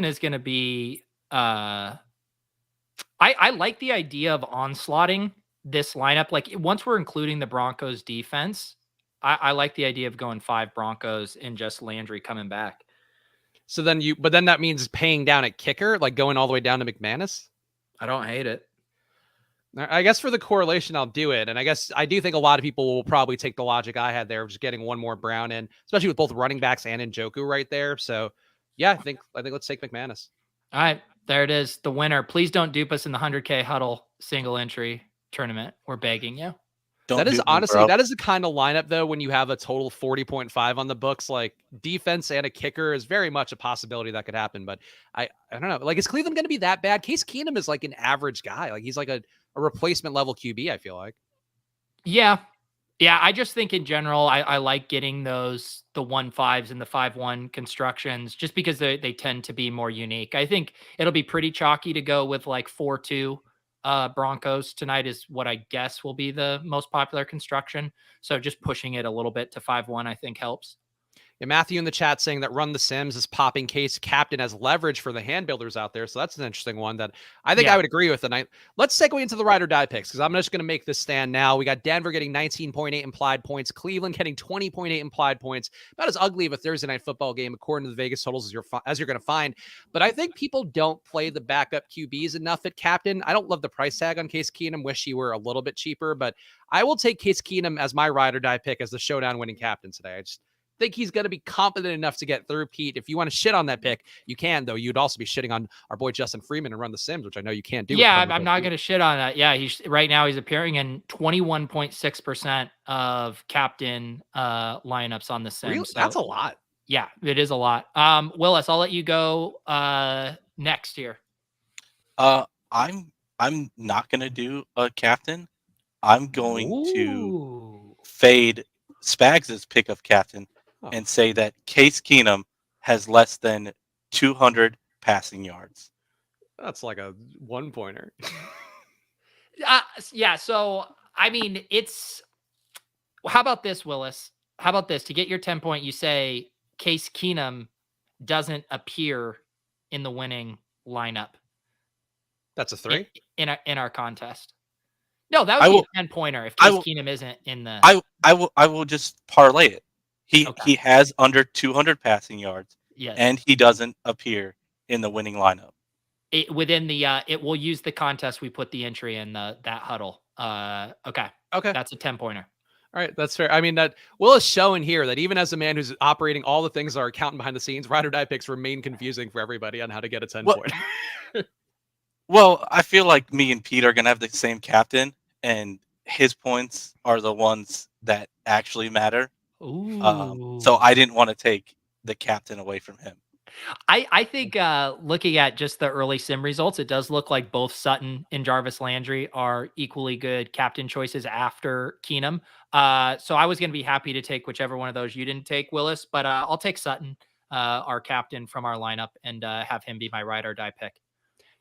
is going to be. I like the idea of onslaughting this lineup. Like once we're including the Broncos defense, I like the idea of going 5 Broncos and just Landry coming back. So then that means paying down at kicker, like going all the way down to McManus. I don't hate it. I guess for the correlation, I'll do it. And I guess I do think a lot of people will probably take the logic I had there of just getting one more Brown in, especially with both running backs and Njoku right there. So yeah, I think let's take McManus. All right. There it is. The winner. Please don't dupe us in the 100K huddle single entry tournament. We're begging you. That is honestly, that is the kind of lineup though, when you have a total 40.5 on the books, like defense and a kicker is very much a possibility that could happen. But I don't know. Like, is Cleveland going to be that bad? Case Keenum is like an average guy. Like he's like a replacement level QB, I feel like. Yeah. Yeah. I just think in general, I like getting the 1-5s and the 5-1 constructions just because they tend to be more unique. I think it'll be pretty chalky to go with like 4-2 Broncos tonight is what I guess will be the most popular construction. So just pushing it a little bit to 5-1, I think helps. Yeah, Matthew in the chat saying that Run the Sims is popping Case Captain as leverage for the hand builders out there. So that's an interesting one that I think I would agree with. And let's segue into the ride or die picks because I'm just going to make this stand now. We got Denver getting 19.8 implied points, Cleveland getting 20.8 implied points. About as ugly of a Thursday night football game according to the Vegas totals as you're going to find. But I think people don't play the backup QBs enough at captain. I don't love the price tag on Case Keenum. Wish he were a little bit cheaper, but I will take Case Keenum as my ride or die pick as the showdown winning captain today. I just think he's going to be confident enough to get through. Pete, if you want to shit on that pick, you can, though. You'd also be shitting on our boy Justin Freeman and Run the Sims, which I know you can't do. Yeah, I'm not going to shit on that. Yeah, right now he's appearing in 21.6% of captain lineups on the Sims. Really? So, that's a lot. Yeah, it is a lot. Willis, I'll let you go next here. I'm not going to do a captain. I'm going to fade Spags' pick of captain and say that Case Keenum has less than 200 passing yards. That's like a one-pointer. Yeah, so, I mean, how about this, Willis? How about this? To get your 10-point, you say Case Keenum doesn't appear in the winning lineup. That's a 3? In our contest. No, that would be a 10-pointer if Case Keenum isn't in the... I will just parlay it. He has under 200 passing yards, yes, and he doesn't appear in the winning lineup. It will use the contest we put the entry in that huddle. Okay, that's a 10-pointer. All right, that's fair. I mean, that Will is showing here that even as a man who's operating all the things that are accounting behind the scenes, ride or die picks remain confusing for everybody on how to get a 10-pointer. Well, I feel like me and Pete are going to have the same captain, and his points are the ones that actually matter. So I didn't want to take the captain away from him. I think looking at just the early sim results, it does look like both Sutton and Jarvis Landry are equally good captain choices after Keenum. So I was going to be happy to take whichever one of those you didn't take, Willis, but I'll take Sutton, our captain from our lineup, and have him be my ride or die pick.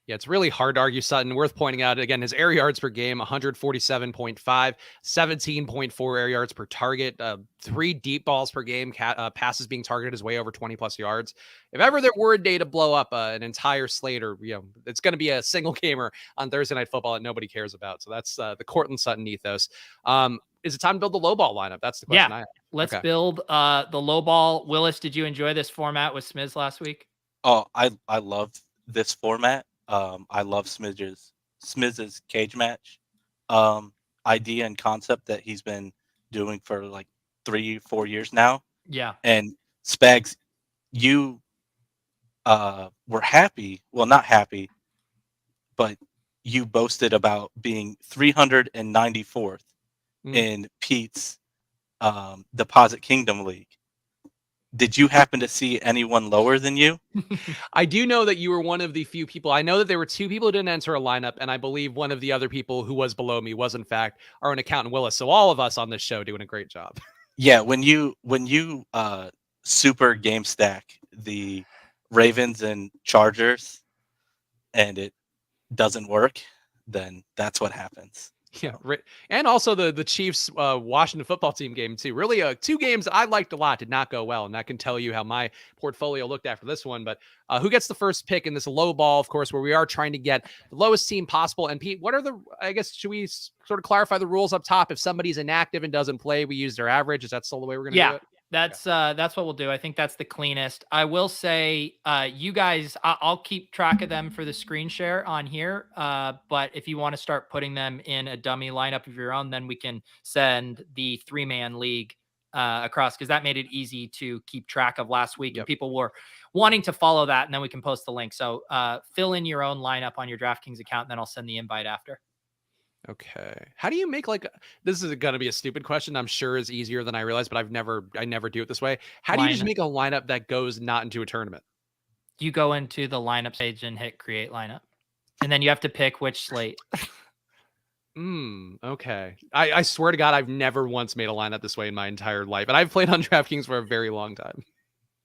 Yeah, it's really hard to argue Sutton. Worth pointing out, again, his air yards per game, 147.5, 17.4 air yards per target, 3 deep balls per game, passes being targeted is way over 20-plus yards. If ever there were a day to blow up an entire slate, or it's going to be a single gamer on Thursday Night Football that nobody cares about. So that's the Cortland Sutton ethos. Is it time to build the low ball lineup? That's the question I have. Let's build the low ball. Willis, did you enjoy this format with Smiz last week? Oh, I loved this format. I love Smiz's cage match idea and concept that he's been doing for like 3-4 years now. Yeah. And Spags, you were happy. Well, not happy, but you boasted about being 394th in Pete's Deposit Kingdom League. Did you happen to see anyone lower than you? I do know that you were one of the few people. I know that there were 2 people who didn't enter a lineup, and I believe one of the other people who was below me was, in fact, our own accountant Willis. So all of us on this show doing a great job. Yeah, when you super game stack the Ravens and Chargers, and it doesn't work, then that's what happens. Yeah, and also the Chiefs Washington football team game too. Really, 2 games I liked a lot did not go well, and that can tell you how my portfolio looked after this one. But who gets the first pick in this low ball, of course, where we are trying to get the lowest team possible? And Pete, what are should we sort of clarify the rules up top? If somebody's inactive and doesn't play, we use their average. Is that still the way we're going to do it? That's what we'll do. I think that's the cleanest. I will say, you guys, I'll keep track of them for the screen share on here. But if you want to start putting them in a dummy lineup of your own, then we can send the 3-man league across, because that made it easy to keep track of last week. And people were wanting to follow that, and then we can post the link. So fill in your own lineup on your DraftKings account, and then I'll send the invite after. Okay. How do you make this is going to be a stupid question. I'm sure is easier than I realized, but I never do it this way. How do you just make a lineup that goes not into a tournament? You go into the lineup page and hit create lineup, and then you have to pick which slate. Okay. I swear to God, I've never once made a lineup this way in my entire life, and I've played on DraftKings for a very long time.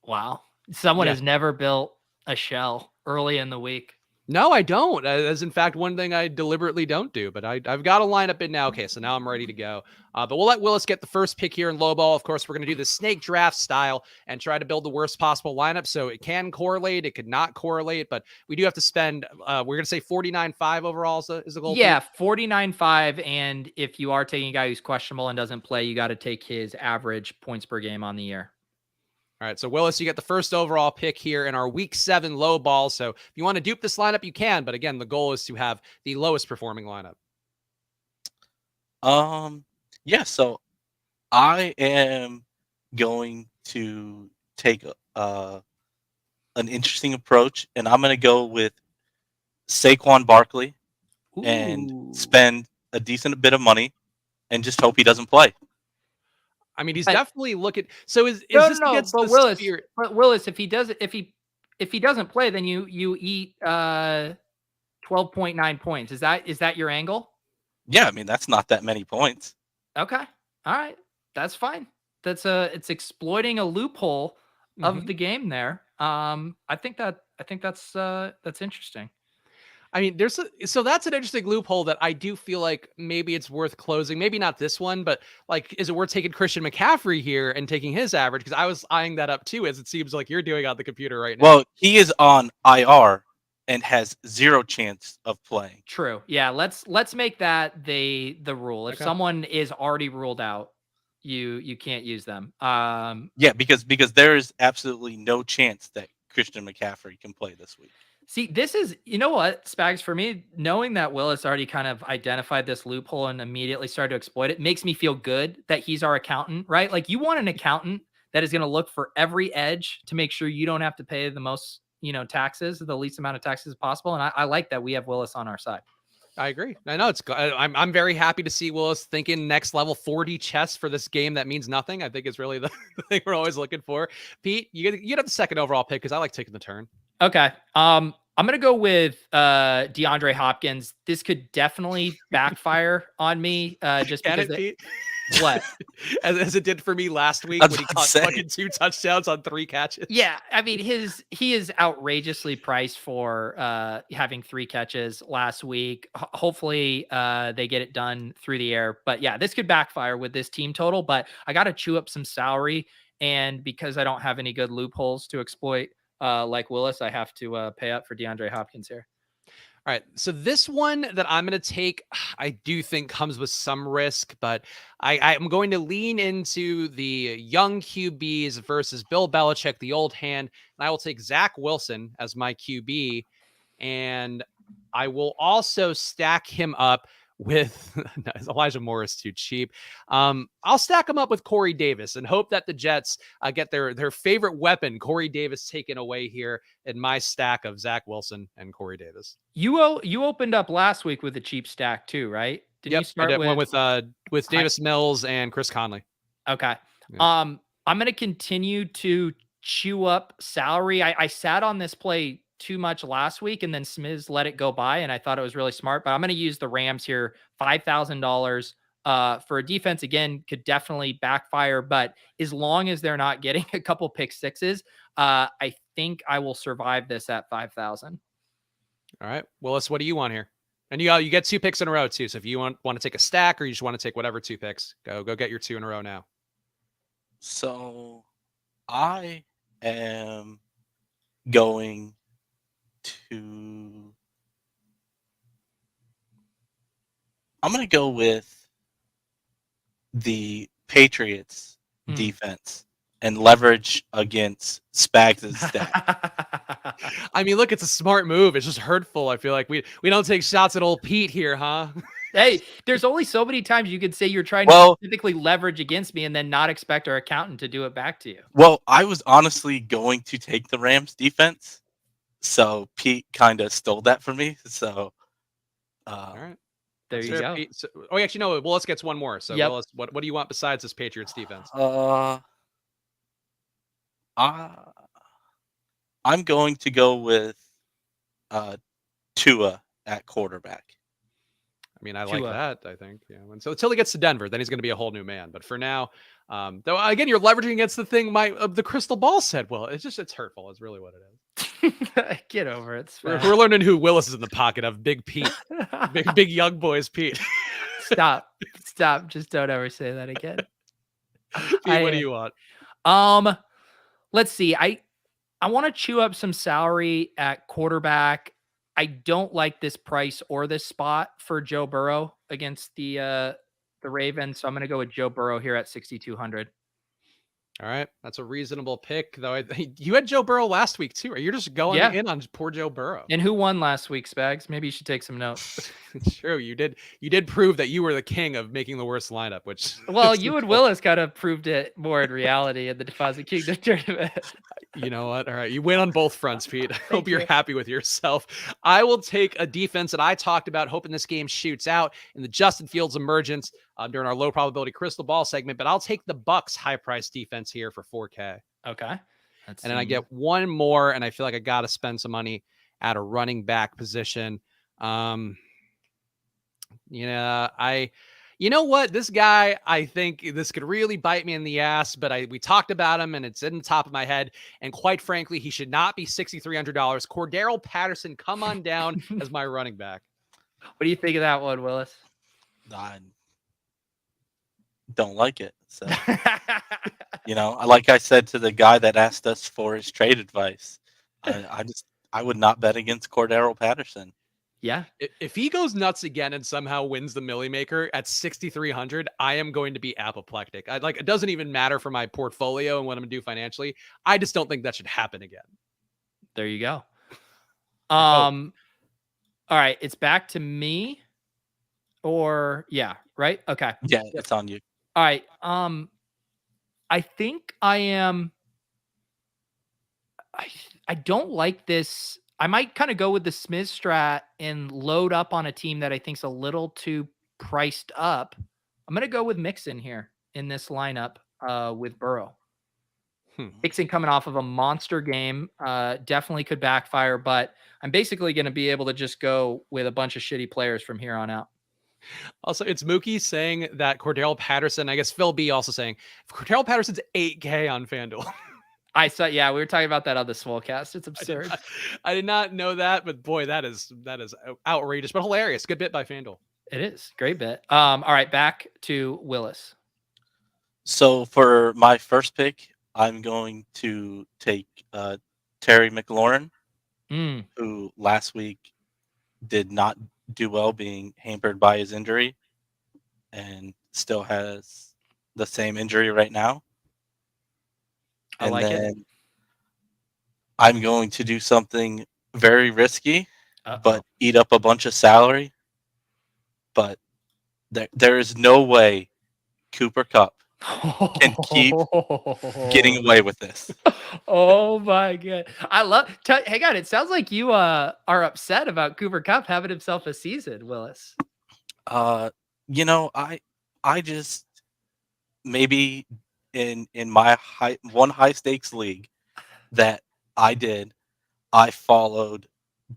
Wow. Someone has never built a shell early in the week. No, I don't. That's in fact one thing I deliberately don't do, but I've got a lineup in now. Okay, so now I'm ready to go. But we'll let Willis get the first pick here in low ball. Of course, we're going to do the snake draft style and try to build the worst possible lineup. So it can correlate, it could not correlate, but we do have to spend. We're going to say 49.5 overall is the goal. Yeah, 49.5. And if you are taking a guy who's questionable and doesn't play, you got to take his average points per game on the year. All right, so Willis, you get the first overall pick here in our week 7 low ball. So if you want to dupe this lineup, you can. But again, the goal is to have the lowest performing lineup. Yeah, so I am going to take an interesting approach, and I'm going to go with Saquon Barkley and spend a decent bit of money and just hope he doesn't play. I mean, he's definitely looking. So is no, this no, against but the Willis, spirit? but Willis, if he doesn't play, then you eat 12.9 points. Is that your angle? Yeah, I mean that's not that many points. Okay, all right, that's fine. It's exploiting a loophole of the game there. I think that's interesting. I mean, so that's an interesting loophole that I do feel like maybe it's worth closing. Maybe not this one, but like, is it worth taking Christian McCaffrey here and taking his average? Because I was eyeing that up too, as it seems like you're doing on the computer right now. Well, he is on IR and has 0 chance of playing. True. Yeah. Let's make that the rule. If someone is already ruled out, you can't use them. Yeah, because there is absolutely no chance that Christian McCaffrey can play this week. See, this is, you know what, Spags, for me, knowing that Willis already kind of identified this loophole and immediately started to exploit it makes me feel good that he's our accountant, right? Like, you want an accountant that is going to look for every edge to make sure you don't have to pay the most, taxes, the least amount of taxes possible. And I like that we have Willis on our side. I agree. I know I'm very happy to see Willis thinking next level 40 chess for this game that means nothing. I think is really the thing we're always looking for. Pete, you get the second overall pick because I like taking the turn. Okay. I'm going to go with DeAndre Hopkins. This could definitely backfire on me just because Pete? What? as it did for me last week when he caught fucking 2 touchdowns on 3 catches. Yeah, I mean he is outrageously priced for having 3 catches last week. Hopefully they get it done through the air. But yeah, this could backfire with this team total, but I got to chew up some salary, and because I don't have any good loopholes to exploit like Willis, I have to pay up for DeAndre Hopkins here. All right. So this one that I'm going to take, I do think comes with some risk, but I'm going to lean into the young QBs versus Bill Belichick, the old hand. And I will take Zach Wilson as my QB. And I will also stack him up with Elijah Morris too cheap. I'll stack him up with Corey Davis and hope that the Jets get their favorite weapon, Corey Davis, taken away here in my stack of Zach Wilson and Corey Davis. You opened up last week with a cheap stack too, right? Did you start with Davis Mills and Chris Conley? Okay. Yeah. I'm going to continue to chew up salary. I sat on this play too much last week, and then Smiz let it go by, and I thought it was really smart. But I'm going to use the Rams here, $5,000 for a defense. Again, could definitely backfire, but as long as they're not getting a couple pick sixes, I think I will survive this at 5,000. All right, Willis, what do you want here? And you get 2 picks in a row too. So if you want to take a stack, or you just want to take whatever 2 picks, go get your 2 in a row now. So I am going to go with the Patriots defense and leverage against Spags' stack. I mean, look, it's a smart move. It's just hurtful. I feel like we don't take shots at old Pete here, huh? Hey, there's only so many times you could say you're trying to specifically leverage against me and then not expect our accountant to do it back to you. Well, I was honestly going to take the Rams defense, so Pete kind of stole that from me. So, all right, there you go. Pete. So, actually, no. Well, let's get one more. So, yep. Willis, what do you want besides this Patriots defense? I'm going to go with Tua at quarterback. I mean, I like that, I think. Yeah. And so until he gets to Denver, then he's going to be a whole new man. But for now, though, again, you're leveraging against the thing the crystal ball said. Well, it's hurtful. It's really what it is. Get over it. We're learning who Willis is in the pocket of. Big Pete. big young boys Pete. Stop. Just don't ever say that again. Pete, what do you want? Let's see. I want to chew up some salary at quarterback. I don't like this price or this spot for Joe Burrow against the Ravens. So I'm going to go with Joe Burrow here at 6,200. All right. That's a reasonable pick, though. You had Joe Burrow last week, too. You're just going in on poor Joe Burrow. And who won last week, Spags? Maybe you should take some notes. It's true. You did prove that you were the king of making the worst lineup, which... Well, you and Willis kind of proved it more in reality in the Deposit Kingdom tournament. You know what? All right. You win on both fronts, Pete. I hope you're happy with yourself. I will take a defense that I talked about, hoping this game shoots out in the Justin Fields emergence during our low probability crystal ball segment, but I'll take the Bucks high price defense here for 4K. Okay. Then I get one more, and I feel like I got to spend some money at a running back position. You know what? This guy, I think this could really bite me in the ass, but we talked about him and it's in the top of my head. And quite frankly, he should not be $6,300. Cordarrelle Patterson, come on down as my running back. What do you think of that one, Willis? I don't like it. So, like I said to the guy that asked us for his trade advice, I would not bet against Cordarrelle Patterson. Yeah. If he goes nuts again and somehow wins the Millie Maker at 6,300, I am going to be apoplectic. It doesn't even matter for my portfolio and what I'm going to do financially. I just don't think that should happen again. There you go. All right. It's back to me right? Okay. Yeah, it's on you. All right. I think I am. I don't like this. I might kind of go with the Smith strat and load up on a team that I think is a little too priced up. I'm going to go with Mixon here in this lineup with Burrow. Mixon coming off of a monster game, definitely could backfire, but I'm basically going to be able to just go with a bunch of shitty players from here on out. Also, it's Mookie saying that Cordarrelle Patterson, I guess Phil B also saying, Cordarrelle Patterson's 8K on FanDuel. I saw, we were talking about that on the Swolecast. It's absurd. I did not know that, but boy, that is outrageous, but hilarious. Good bit by FanDuel. It is. Great bit. All right, back to Willis. So for my first pick, I'm going to take Terry McLaurin, who last week did not do well, being hampered by his injury, and still has the same injury right now. I like it. I'm going to do something very risky, Uh-oh. but eat up a bunch of salary. But there is no way Cooper Kupp can keep getting away with this. Oh my God. Hang on. It sounds like you are upset about Cooper Kupp having himself a season, Willis. I just maybe in my high stakes league that I did, I followed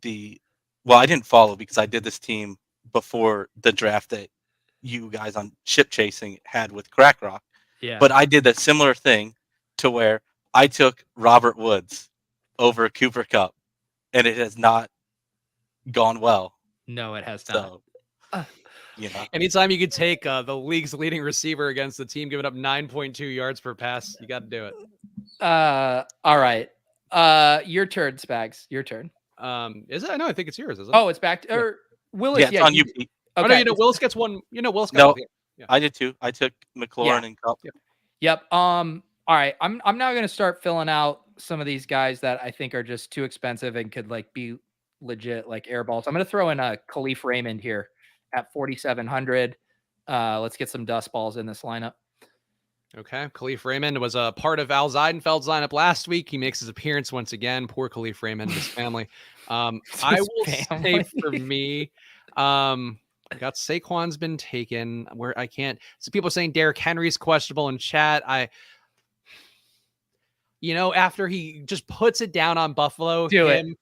I didn't follow because I did this team before the draft that you guys on Ship Chasing had with Crack Rock. Yeah. But I did a similar thing to where I took Robert Woods over Cooper Kupp, and it has not gone well. No, it has not. So, anytime you could take the league's leading receiver against the team giving up 9.2 yards per pass, you got to do it. All right. Your turn, Spags. Your turn. Is it? No, I think it's yours. Is it? Oh, it's back to or Willis. Yeah, it's on you, Pete. Okay. Willis gets one. Willis got No, one. Yeah. I did too. I took McLaurin and Kupp. Yep. All right. I'm now going to start filling out some of these guys that I think are just too expensive and could be legit airballs. I'm going to throw in a Khalif Raymond here at 4,700. Let's get some dust balls in this lineup. Okay. Khalif Raymond was a part of Al Zeidenfeld's lineup last week. He makes his appearance once again. Poor Khalif Raymond and his family. I will say for me, I got Saquon's been taken where I can't. So people are saying Derrick Henry's questionable in chat. After he just puts it down on Buffalo, getting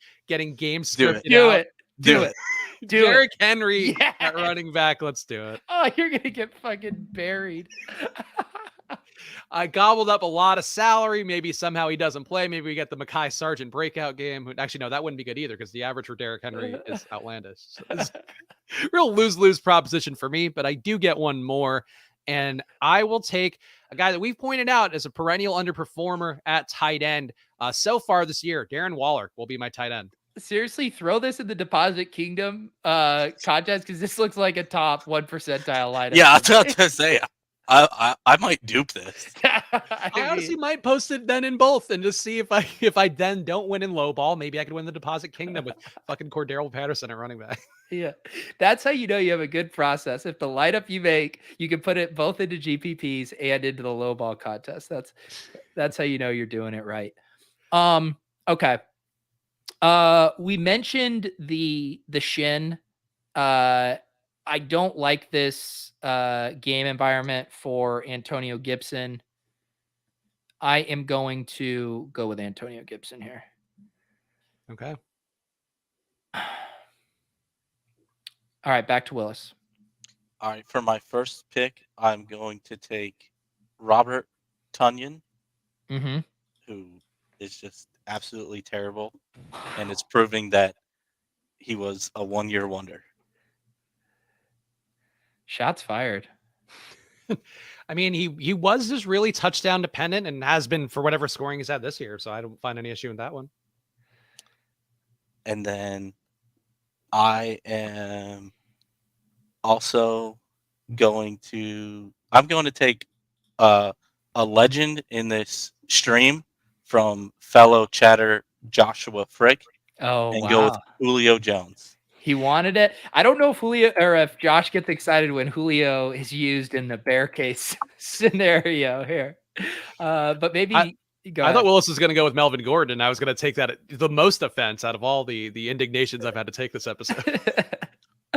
game scripted Do it. Do Derrick Henry Yes. at running back. Let's do it. Oh, you're gonna get fucking buried. I gobbled up a lot of salary. Maybe somehow he doesn't play. Maybe we get the Mekhi Sargent breakout game. Actually, no, that wouldn't be good either because the average for Derrick Henry is outlandish. So this is real lose-lose proposition for me, but I do get one more. And I will take a guy that we've pointed out as a perennial underperformer at tight end so far this year. Darren Waller will be my tight end. Seriously, throw this in the Deposit Kingdom contest because this looks like a top 1 percentile lineup. Yeah, I was about to say, I might dupe this. I honestly might post it then in both and just see if I then don't win in low ball, maybe I could win the Deposit Kingdom with fucking Cordero Patterson at running back. Yeah, that's how you know you have a good process. If the lineup you make, you can put it both into GPPs and into the low ball contest. That's how you know you're doing it right. Okay. We mentioned the shin. I don't like this game environment for Antonio Gibson. I am going to go with Antonio Gibson here. Okay. All right, back to Willis. All right, for my first pick, I'm going to take Robert Tonyan, who is just absolutely terrible, and it's proving that he was a one-year wonder. Shots fired. I mean, he was just really touchdown dependent and has been for whatever scoring he's had this year, so I don't find any issue in that one. And then I am also going to take a legend in this stream from fellow chatter Joshua Frick and go with Julio Jones. He wanted it. I don't know if Julio or if Josh gets excited when Julio is used in the bear case scenario here. But maybe I thought Willis was going to go with Melvin Gordon, and I was going to take that the most offense out of all the indignations I've had to take this episode.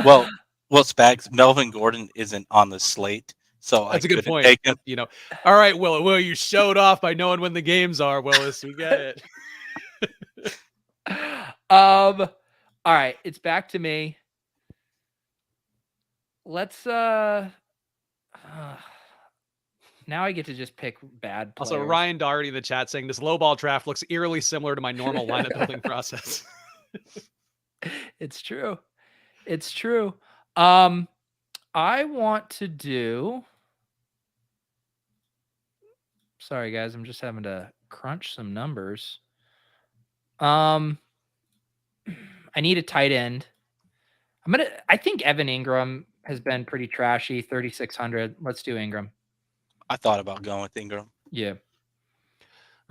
Well, Spags, Melvin Gordon isn't on the slate, so that's a good point. You know, all right, Will, you showed off by knowing when the games are, Willis. We get it. All right, it's back to me. Let's now I get to just pick bad players. Also, Ryan Doherty in the chat saying this low ball draft looks eerily similar to my normal lineup building process. It's true. It's true. I want to do. Sorry, guys. I'm just having to crunch some numbers. I need a tight end. I think Evan Ingram has been pretty trashy. 3,600. Let's do Ingram. I thought about going with Ingram. Yeah.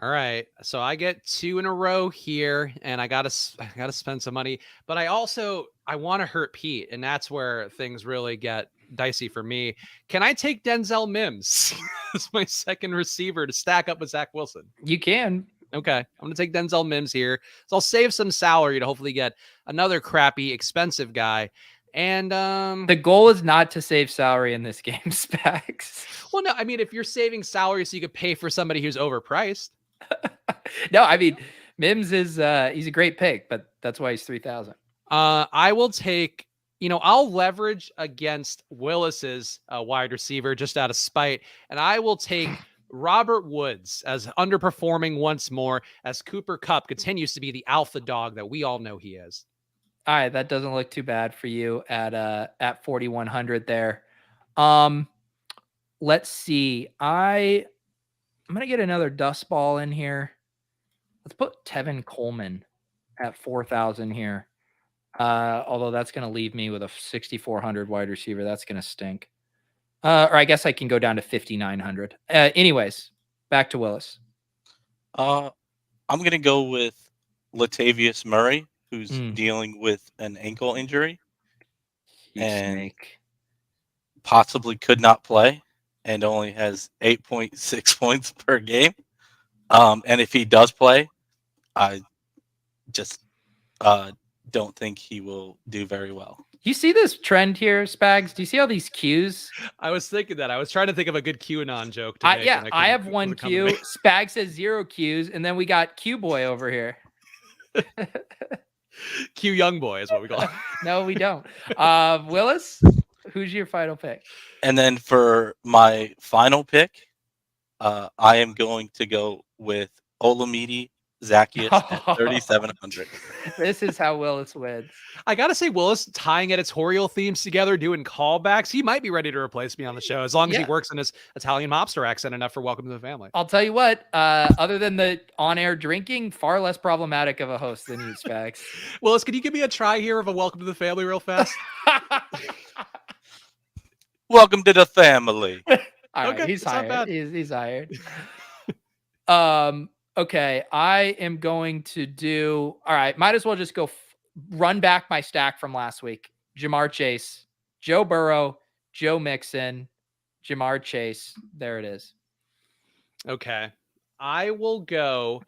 All right. So I get 2 in a row here, and I gotta spend some money. But I want to hurt Pete, and that's where things really get dicey for me. Can I take Denzel Mims as my second receiver to stack up with Zach Wilson? You can. Okay. I'm going to take Denzel Mims here. So I'll save some salary to hopefully get another crappy, expensive guy. And the goal is not to save salary in this game, Spags. Well, no, I mean, if you're saving salary so you could pay for somebody who's overpriced. No, I mean, Mims is he's a great pick, but that's why he's 3,000. I will take, I'll leverage against Willis's wide receiver just out of spite, and I will take Robert Woods as underperforming once more as Cooper Kupp continues to be the alpha dog that we all know he is. All right, that doesn't look too bad for you at 4,100 there. Let's see. I'm gonna get another dust ball in here. Let's put Tevin Coleman at 4,000 here. Although that's gonna leave me with a 6,400 wide receiver. That's gonna stink. Or I guess I can go down to 5,900. Anyways, back to Willis. I'm gonna go with Latavius Murray, who's dealing with an ankle injury and possibly could not play and only has 8.6 points per game. And if he does play, I just don't think he will do very well. You see this trend here, Spags? Do you see all these Qs? I was thinking that. I was trying to think of a good QAnon joke to make. Yeah, I have one Q. Spags says 0 Qs, and then we got Q Boy over here. Q Young Boy is what we call it. No, we don't. Willis, who's your final pick? And then for my final pick, I am going to go with Olamide Zacchaeus at 3,700. This is how Willis wins. I gotta say, Willis tying editorial themes together, doing callbacks. He might be ready to replace me on the show as long as he works in his Italian mobster accent enough for Welcome to the Family. I'll tell you what, other than the on-air drinking, far less problematic of a host than you, Spags. Willis, can you give me a try here of a Welcome to the Family real fast? Welcome to the family. All right, he's hired. He's hired. Okay, I am going to do. All right, might as well just go run back my stack from last week. Jamar Chase, Joe Burrow, Joe Mixon, Jamar Chase. There it is. Okay, I will go.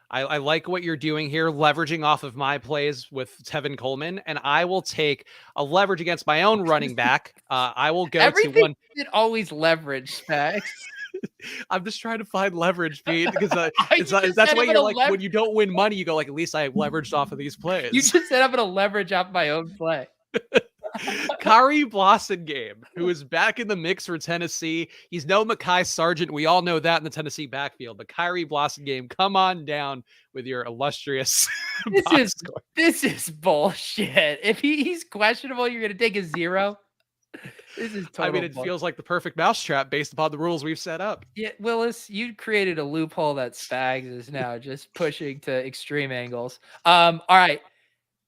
I like what you're doing here, leveraging off of my plays with Tevin Coleman, and I will take a leverage against my own running back. I will go to one. It always leverage, Spags. I'm just trying to find leverage, Pete, because that's why you're like, when you don't win money, you go like, at least I leveraged off of these plays. You just said I'm going to leverage off my own play. Kari Blasingame, who is back in the mix for Tennessee. He's no Mekhi Sargent. We all know that in the Tennessee backfield. But Kari Blasingame, come on down with your illustrious. This is bullshit. If he's questionable, you're going to take a 0. This is total. I mean, it feels like the perfect mousetrap based upon the rules we've set up. Yeah, Willis, you created a loophole that Spags is now just pushing to extreme angles. All right,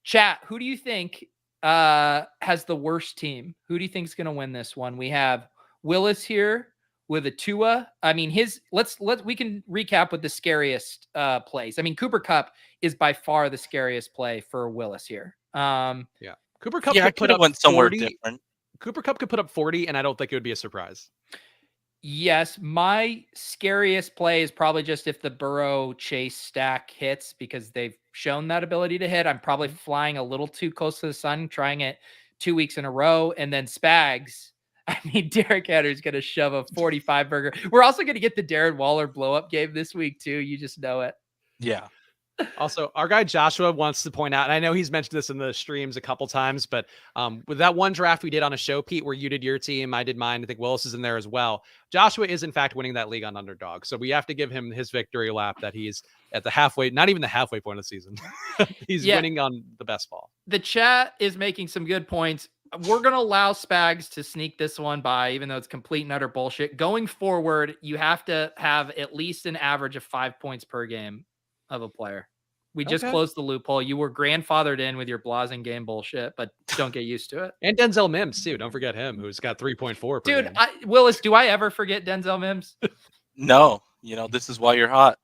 chat. Who do you think has the worst team? Who do you think is going to win this one? We have Willis here with a Tua. I mean, we can recap with the scariest plays. I mean, Cooper Kupp is by far the scariest play for Willis here. Yeah, Cooper Kupp could put up went somewhere 40. Different. Cooper Kupp could put up 40, and I don't think it would be a surprise. Yes, my scariest play is probably just if the Burrow Chase stack hits, because they've shown that ability to hit. I'm probably flying a little too close to the sun, trying it 2 weeks in a row. And then Spags, I mean, Derek Henry's going to shove a 45 burger. We're also going to get the Darren Waller blow up game this week too. You just know it. Yeah. Also, our guy Joshua wants to point out, and I know he's mentioned this in the streams a couple times, but with that one draft we did on a show, Pete, where you did your team, I did mine. I think Willis is in there as well. Joshua is in fact winning that league on underdog. So we have to give him his victory lap that he's at the halfway, not even the halfway point of the season. He's winning on the best ball. The chat is making some good points. We're going to allow Spags to sneak this one by, even though it's complete and utter bullshit. Going forward, you have to have at least an average of 5 points per game of a player. We just closed the loophole. You were grandfathered in with your Blasingame bullshit, but don't get used to it. And Denzel Mims too. Don't forget him, who's got 3.4. Dude, Willis, do I ever forget Denzel Mims? No. You know, this is why you're hot.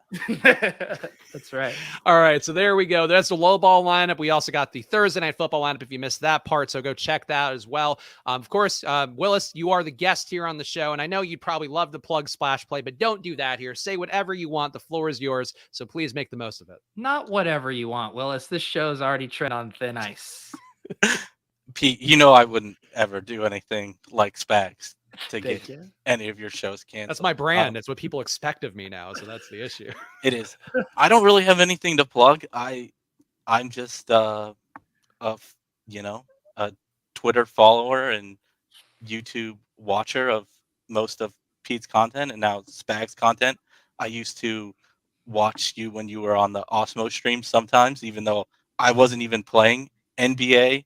That's right. All right. So there we go. That's the low ball lineup. We also got the Thursday night football lineup if you missed that part. So go check that out as well. Of course, Willis, you are the guest here on the show. And I know you'd probably love to plug Splash Play, but don't do that here. Say whatever you want. The floor is yours. So please make the most of it. Not whatever you want, Willis. This show's already treading on thin ice. Pete, you know I wouldn't ever do anything like Spags to get any of your shows canceled. That's my brand. It's what people expect of me now. So that's the issue. It is. I don't really have anything to plug. I'm just a Twitter follower and YouTube watcher of most of Pete's content and now Spags content. I used to watch you when you were on the Osmo stream sometimes, even though I wasn't even playing NBA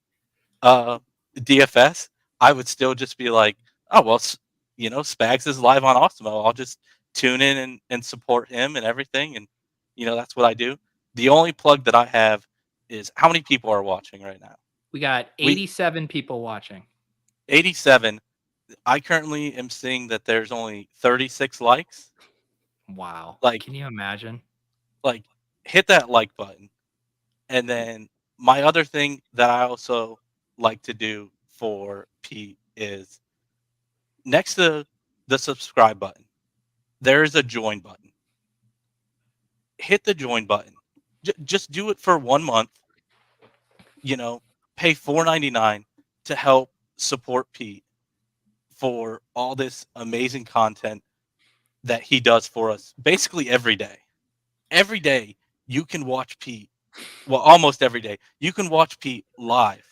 DFS. I would still just be like, oh, well, you know, Spags is live on Osmo. I'll just tune in and support him and everything. And, you know, that's what I do. The only plug that I have is how many people are watching right now? We got 87 people watching. 87. I currently am seeing that there's only 36 likes. Wow. Like, can you imagine? Like, hit that like button. And then my other thing that I also like to do for Pete is next to the subscribe button, there is a join button. Hit the join button. Just do it for 1 month. You know, pay $4.99 to help support Pete for all this amazing content that he does for us basically every day. Every day you can watch Pete well, almost every day. You can watch Pete live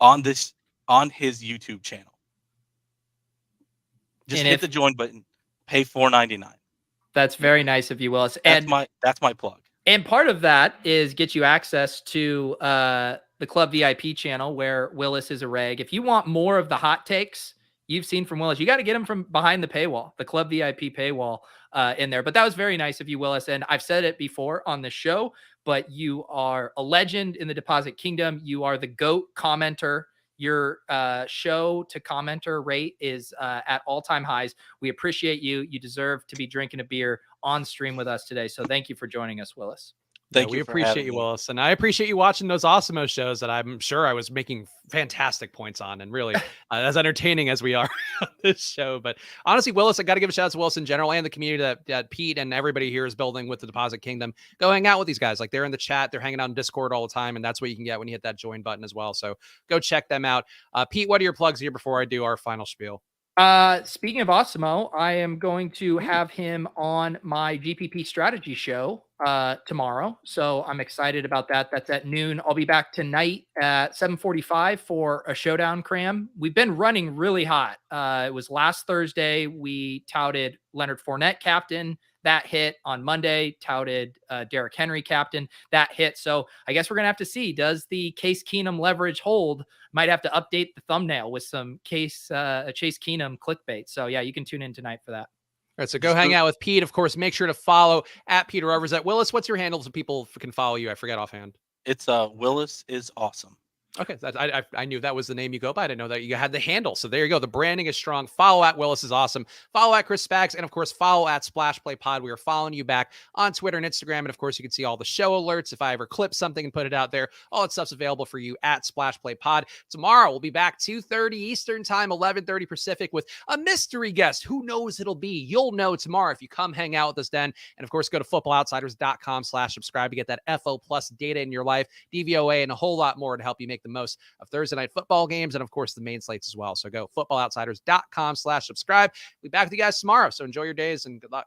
on his YouTube channel. Just And hit the join button, pay $4.99. That's very nice of you, Willis. That's my plug. And part of that is get you access to the Club VIP channel where Willis is a reg. If you want more of the hot takes you've seen from Willis, you got to get them from behind the paywall, the Club VIP paywall in there. But that was very nice of you, Willis. And I've said it before on the show, but you are a legend in the Deposit Kingdom. You are the GOAT commenter. Your show to commenter rate is at all-time highs. We appreciate you. You deserve to be drinking a beer on stream with us today. So thank you for joining us, Willis. We appreciate you, Willis. And I appreciate you watching those Awesome shows that I'm sure I was making fantastic points on, and really as entertaining as we are on this show. But honestly, Willis, I got to give a shout out to Willis in general and the community that Pete and everybody here is building with the Deposit Kingdom. Go hang out with these guys. Like, they're in the chat, they're hanging out in Discord all the time, and that's what you can get when you hit that join button as well. So go check them out. Pete, what are your plugs here before I do our final spiel? Speaking of Awesemo, I am going to have him on my GPP strategy show tomorrow. So I'm excited about that. That's at noon. I'll be back tonight at 7:45 for a showdown cram. We've been running really hot. It was last Thursday. We touted Leonard Fournette captain. That hit on Monday, touted Derrick Henry captain. That hit. So I guess we're going to have to see, does the Case Keenum leverage hold? Might have to update the thumbnail with some Chase Keenum clickbait. So yeah, you can tune in tonight for that. All right, so go hang out with Pete. Of course, make sure to follow at Peter Overzet. Willis, what's your handle so people can follow you? I forget offhand. It's WillisIsAwesome. Okay, I knew that was the name you go by. I didn't know that you had the handle. So there you go. The branding is strong. Follow at WillisIsAwesome. Follow at Chris Spags. And, of course, follow at Splash Play Pod. We are following you back on Twitter and Instagram. And, of course, you can see all the show alerts. If I ever clip something and put it out there, all that stuff's available for you at Splash Play Pod. Tomorrow, we'll be back 2:30 Eastern Time, 11:30 Pacific with a mystery guest. Who knows it'll be? You'll know tomorrow if you come hang out with us then. And, of course, go to footballoutsiders.com/subscribe to get that FO Plus data in your life, DVOA, and a whole lot more to help you make the most of Thursday night football games and, of course, the main slates as well. So go footballoutsiders.com/subscribe. We'll be back with you guys tomorrow. So enjoy your days and good luck.